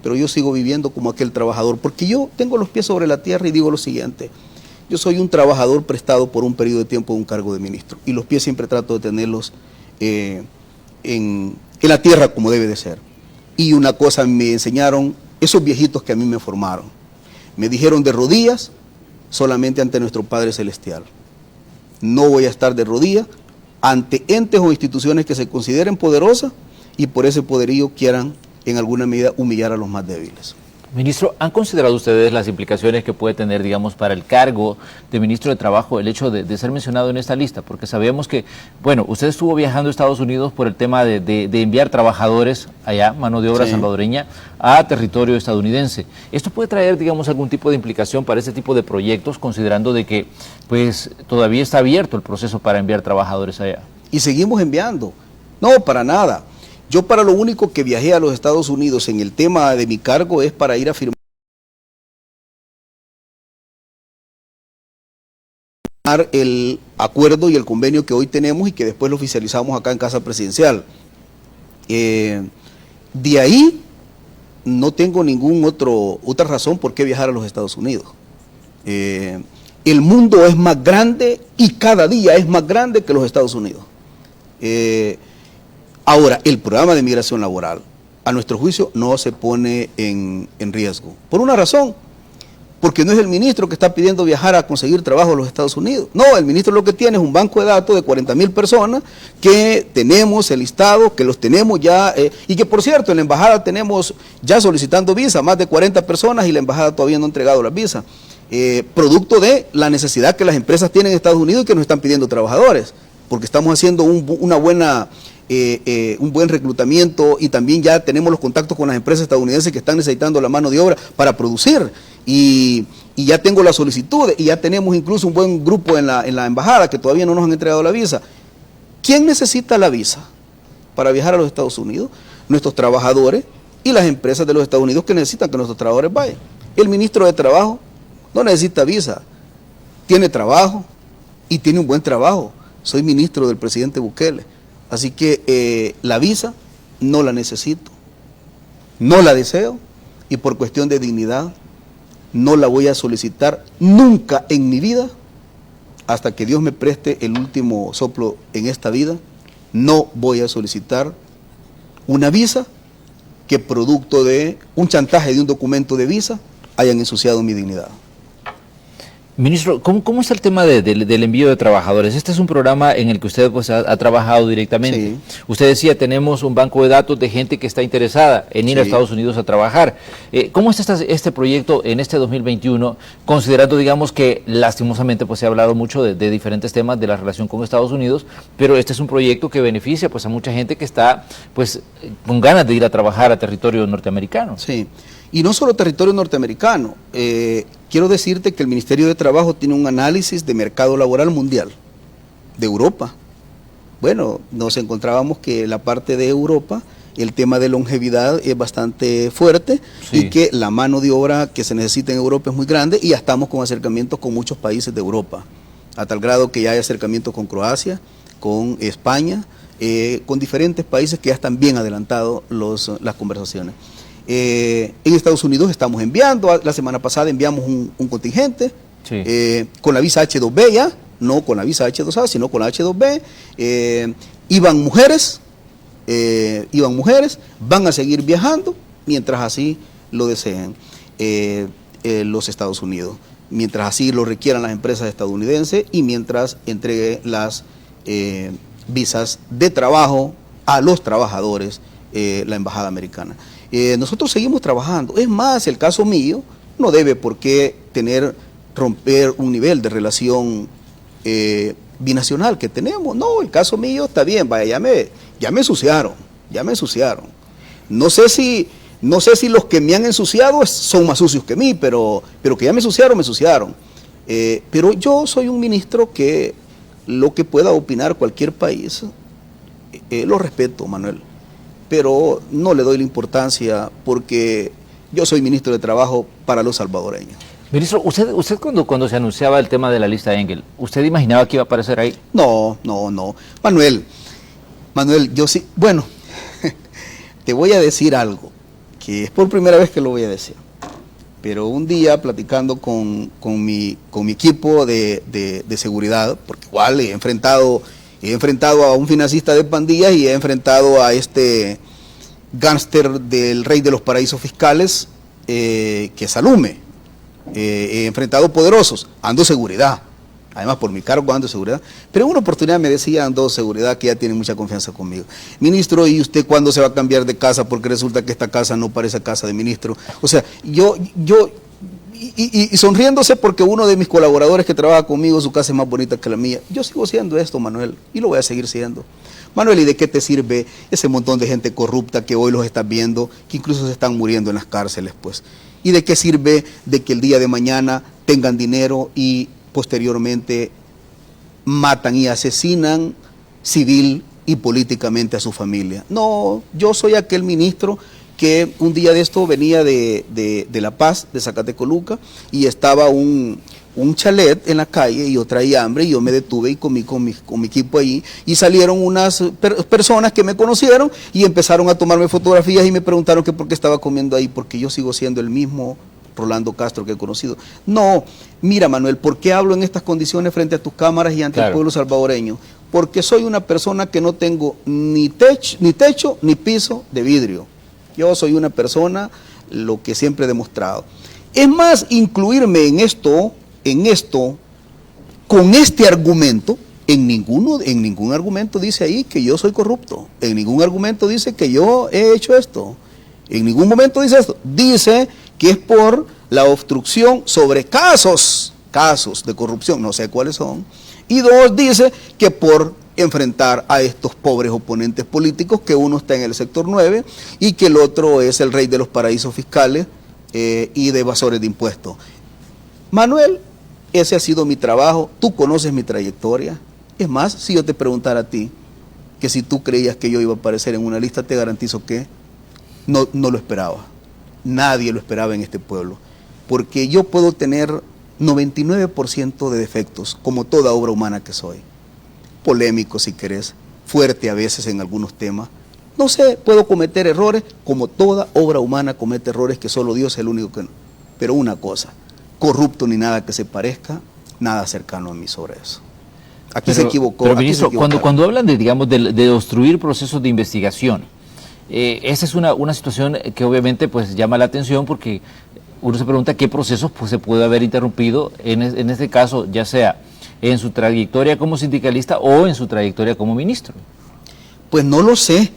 pero yo sigo viviendo como aquel trabajador, porque yo tengo los pies sobre la tierra y digo lo siguiente, yo soy un trabajador prestado por un periodo de tiempo de un cargo de ministro, y los pies siempre trato de tenerlos en la tierra como debe de ser. Y una cosa me enseñaron esos viejitos que a mí me formaron, me dijeron de rodillas solamente ante nuestro Padre Celestial. No voy a estar de rodillas ante entes o instituciones que se consideren poderosas y por ese poderío quieran en alguna medida humillar a los más débiles. Ministro, ¿han considerado ustedes las implicaciones que puede tener, digamos, para el cargo de ministro de Trabajo el hecho de ser mencionado en esta lista? Porque sabemos que, bueno, usted estuvo viajando a Estados Unidos por el tema de enviar trabajadores allá, mano de obra salvadoreña, a territorio estadounidense. ¿Esto puede traer, digamos, algún tipo de implicación para este tipo de proyectos, considerando de que, pues, todavía está abierto el proceso para enviar trabajadores allá? Y seguimos enviando. No, para nada. Yo para lo único que viajé a los Estados Unidos en el tema de mi cargo es para ir a firmar el acuerdo y el convenio que hoy tenemos y que después lo oficializamos acá en Casa Presidencial. De ahí no tengo otra razón por qué viajar a los Estados Unidos. El mundo es más grande y cada día es más grande que los Estados Unidos. Ahora, el programa de migración laboral a nuestro juicio, no se pone en riesgo. Por una razón, porque no es el ministro que está pidiendo viajar a conseguir trabajo a los Estados Unidos. No, el ministro lo que tiene es un banco de datos de 40,000 personas que tenemos el listado, que los tenemos ya, y que por cierto en la embajada tenemos ya solicitando visa, más de 40 personas y la embajada todavía no ha entregado las visas. Producto de la necesidad que las empresas tienen en Estados Unidos y que nos están pidiendo trabajadores, porque estamos haciendo un buen reclutamiento y también ya tenemos los contactos con las empresas estadounidenses que están necesitando la mano de obra para producir y ya tengo la solicitud y ya tenemos incluso un buen grupo en la embajada que todavía no nos han entregado la visa. ¿Quién necesita la visa para viajar a los Estados Unidos? Nuestros trabajadores y las empresas de los Estados Unidos que necesitan que nuestros trabajadores vayan. El ministro de Trabajo no necesita visa, tiene trabajo y tiene un buen trabajo. Soy ministro del presidente Bukele. Así que la visa no la necesito, no la deseo y por cuestión de dignidad no la voy a solicitar nunca en mi vida hasta que Dios me preste el último soplo en esta vida. No voy a solicitar una visa que producto de un chantaje de un documento de visa hayan ensuciado mi dignidad. Ministro, ¿cómo está el tema del envío de trabajadores? Este es un programa en el que usted pues, ha trabajado directamente. Sí. Usted decía, tenemos un banco de datos de gente que está interesada en ir a Estados Unidos a trabajar. ¿Cómo está este proyecto en este 2021, considerando, digamos, que lastimosamente pues, se ha hablado mucho de diferentes temas de la relación con Estados Unidos, pero este es un proyecto que beneficia pues, a mucha gente que está pues, con ganas de ir a trabajar a territorio norteamericano? Sí. Y no solo territorio norteamericano, quiero decirte que el Ministerio de Trabajo tiene un análisis de mercado laboral mundial, de Europa. Bueno, nos encontrábamos que la parte de Europa, el tema de longevidad es bastante fuerte y que la mano de obra que se necesita en Europa es muy grande y ya estamos con acercamientos con muchos países de Europa, a tal grado que ya hay acercamientos con Croacia, con España, con diferentes países que ya están bien adelantados las conversaciones. En Estados Unidos estamos enviando, la semana pasada enviamos un contingente con la visa H2B ya, no con la visa H2A, sino con la H2B. Iban mujeres, van a seguir viajando mientras así lo deseen los Estados Unidos, mientras así lo requieran las empresas estadounidenses y mientras entregue las visas de trabajo a los trabajadores la embajada americana. Nosotros seguimos trabajando. Es más, el caso mío no debe por qué romper un nivel de relación binacional que tenemos. No, el caso mío está bien, vaya, ya me ensuciaron. No sé si los que me han ensuciado son más sucios que mí, pero que ya me ensuciaron. Pero yo soy un ministro que lo que pueda opinar cualquier país, lo respeto, Manuel. Pero no le doy la importancia porque yo soy ministro de Trabajo para los salvadoreños. Ministro, ¿usted cuando se anunciaba el tema de la lista Engel, ¿usted imaginaba que iba a aparecer ahí? No. Manuel, yo sí, bueno, te voy a decir algo, que es por primera vez que lo voy a decir. Pero un día platicando con mi equipo de seguridad, porque igual he enfrentado a un financista de pandillas y he enfrentado a este gángster del rey de los paraísos fiscales, que es Alume. He enfrentado poderosos, ando seguridad. Además, por mi cargo ando seguridad. Pero en una oportunidad me decía ando seguridad que ya tiene mucha confianza conmigo. Ministro, ¿y usted cuándo se va a cambiar de casa? Porque resulta que esta casa no parece casa de ministro. O sea, y sonriéndose porque uno de mis colaboradores que trabaja conmigo, su casa es más bonita que la mía. Yo sigo siendo esto, Manuel, y lo voy a seguir siendo. Manuel, ¿y de qué te sirve ese montón de gente corrupta que hoy los estás viendo, que incluso se están muriendo en las cárceles, pues? ¿Y de qué sirve de que el día de mañana tengan dinero y posteriormente matan y asesinan civil y políticamente a su familia? No, yo soy aquel ministro que un día de esto venía de La Paz, de Zacatecoluca, y estaba un chalet en la calle y yo traía hambre y yo me detuve y comí con mi equipo ahí y salieron unas personas que me conocieron y empezaron a tomarme fotografías y me preguntaron que por qué estaba comiendo ahí, porque yo sigo siendo el mismo Rolando Castro que he conocido. No, mira, Manuel, ¿por qué hablo en estas condiciones frente a tus cámaras y ante el pueblo salvadoreño? Porque soy una persona que no tengo ni techo ni piso de vidrio. Yo soy una persona, lo que siempre he demostrado. Es más, incluirme en esto, con este argumento, en ningún argumento dice ahí que yo soy corrupto, en ningún argumento dice que yo he hecho esto, en ningún momento dice esto, dice que es por la obstrucción sobre casos de corrupción, no sé cuáles son, y dos, dice que por enfrentar a estos pobres oponentes políticos, que uno está en el sector 9 y que el otro es el rey de los paraísos fiscales y de evasores de impuestos. Manuel, ese ha sido mi trabajo, tú conoces mi trayectoria. Es más, si yo te preguntara a ti, que si tú creías que yo iba a aparecer en una lista, te garantizo que no lo esperaba. Nadie lo esperaba en este pueblo. Porque yo puedo tener 99% de defectos, como toda obra humana que soy. Polémico si querés, fuerte a veces en algunos temas. No sé, puedo cometer errores, como toda obra humana comete errores que solo Dios es el único que no. Pero una cosa, corrupto ni nada que se parezca, nada cercano a mí sobre eso. Aquí se equivocó. Pero ministro, cuando hablan de, digamos, de obstruir procesos de investigación, esa es una situación que obviamente pues llama la atención, porque uno se pregunta qué procesos pues se puede haber interrumpido en este caso, ya sea en su trayectoria como sindicalista o en su trayectoria como ministro. Pues no lo sé.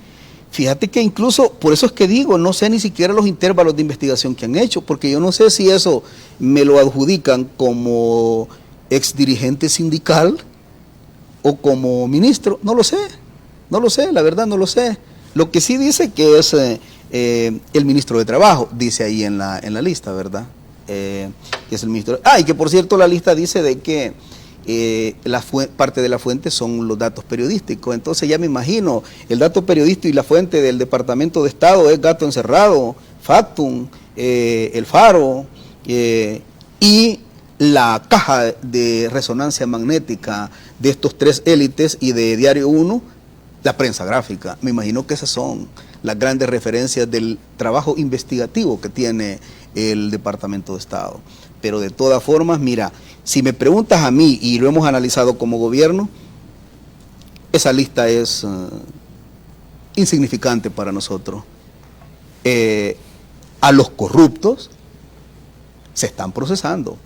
Fíjate que incluso, por eso es que digo, no sé ni siquiera los intervalos de investigación que han hecho, porque yo no sé si eso me lo adjudican como exdirigente sindical o como ministro, no lo sé, la verdad no lo sé. Lo que sí dice que es el ministro de Trabajo, dice ahí en la lista, ¿verdad? Que es el ministro. Y que por cierto la lista dice de que parte de la fuente son los datos periodísticos, entonces ya me imagino, el dato periodístico y la fuente del Departamento de Estado es Gato Encerrado, Factum, El Faro, y la caja de resonancia magnética de estos tres élites y de Diario 1, la prensa gráfica. Me imagino que esas son las grandes referencias del trabajo investigativo que tiene el Departamento de Estado. Pero de todas formas, mira, si me preguntas a mí, y lo hemos analizado como gobierno, esa lista es insignificante para nosotros. A los corruptos se están procesando.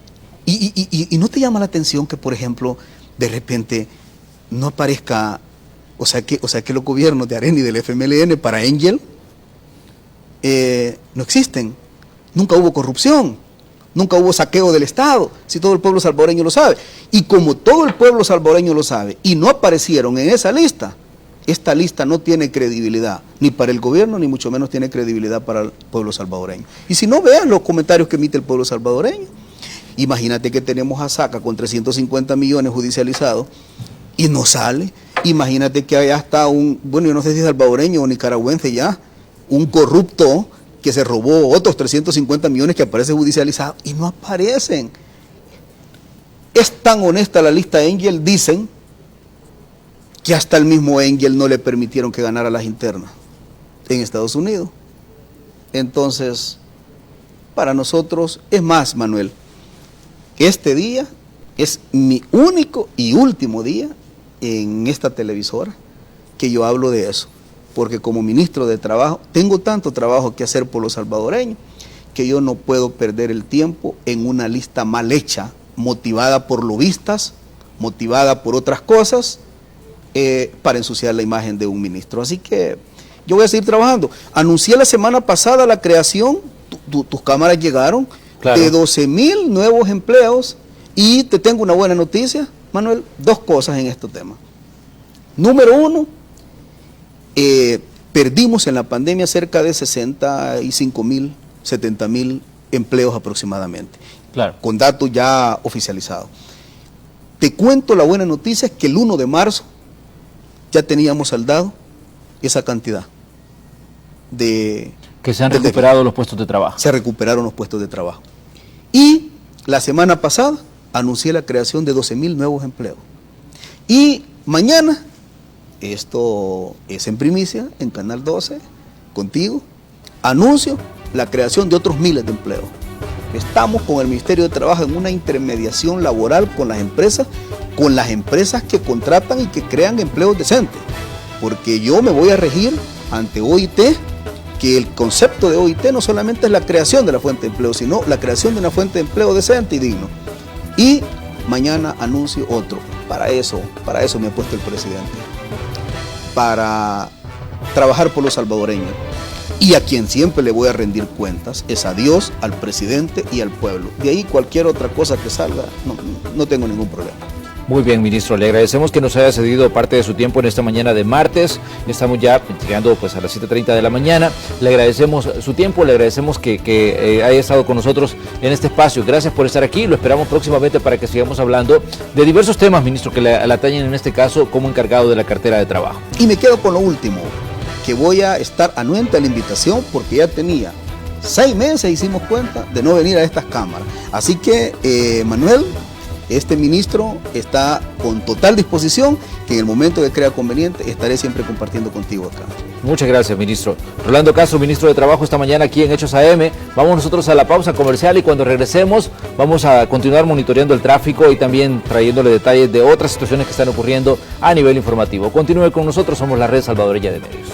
Y ¿no te llama la atención que, por ejemplo, de repente no aparezca, o sea que los gobiernos de AREN y del FMLN para Angel no existen? Nunca hubo corrupción, nunca hubo saqueo del Estado, si todo el pueblo salvadoreño lo sabe. Y como todo el pueblo salvadoreño lo sabe y no aparecieron en esa lista, esta lista no tiene credibilidad, ni para el gobierno, ni mucho menos tiene credibilidad para el pueblo salvadoreño. Y si no, vean los comentarios que emite el pueblo salvadoreño. Imagínate que tenemos a Saca con 350 millones judicializados y no sale. Imagínate que allá está bueno, yo no sé si es salvadoreño o nicaragüense ya, un corrupto que se robó otros 350 millones que aparece judicializado y no aparecen. Es tan honesta la lista Angel, dicen que hasta el mismo Angel no le permitieron que ganara las internas en Estados Unidos. Entonces, para nosotros, es más, Manuel, este día es mi único y último día en esta televisora que yo hablo de eso, porque como ministro de Trabajo tengo tanto trabajo que hacer por los salvadoreños que yo no puedo perder el tiempo en una lista mal hecha, motivada por lobistas, motivada por otras cosas, para ensuciar la imagen de un ministro. Así que yo voy a seguir trabajando. Anuncié la semana pasada la creación, tus cámaras llegaron, claro, de 12,000 nuevos empleos, y te tengo una buena noticia, Manuel, dos cosas en este tema. Número uno, perdimos en la pandemia cerca de 65,000, 70,000 empleos aproximadamente, claro, con datos ya oficializados. Te cuento la buena noticia, es que el 1 de marzo ya teníamos saldado esa cantidad de... Que se han recuperado los puestos de trabajo. Se recuperaron los puestos de trabajo. Y la semana pasada anuncié la creación de 12,000 nuevos empleos. Y mañana, esto es en primicia, en Canal 12, contigo, anuncio la creación de otros miles de empleos. Estamos con el Ministerio de Trabajo en una intermediación laboral con las empresas que contratan y que crean empleos decentes. Porque yo me voy a regir ante OIT, que el concepto de OIT no solamente es la creación de la fuente de empleo, sino la creación de una fuente de empleo decente y digno. Y mañana anuncio otro. Para eso me ha puesto el presidente. Para trabajar por los salvadoreños. Y a quien siempre le voy a rendir cuentas es a Dios, al presidente y al pueblo. De ahí cualquier otra cosa que salga, no tengo ningún problema. Muy bien, ministro, le agradecemos que nos haya cedido parte de su tiempo en esta mañana de martes. Estamos ya llegando pues a las 7:30 de la mañana. Le agradecemos su tiempo, le agradecemos que haya estado con nosotros en este espacio. Gracias por estar aquí, lo esperamos próximamente para que sigamos hablando de diversos temas, ministro, que le atañen en este caso como encargado de la cartera de trabajo. Y me quedo con lo último, que voy a estar anuente a la invitación porque ya tenía 6 meses, hicimos cuenta, de no venir a estas cámaras. Así que, Manuel, este ministro está con total disposición, que en el momento que crea conveniente estaré siempre compartiendo contigo acá. Muchas gracias, ministro. Rolando Castro, ministro de Trabajo, esta mañana aquí en Hechos AM. Vamos nosotros a la pausa comercial y cuando regresemos vamos a continuar monitoreando el tráfico y también trayéndole detalles de otras situaciones que están ocurriendo a nivel informativo. Continúe con nosotros, somos la Red Salvadoreña de Medios.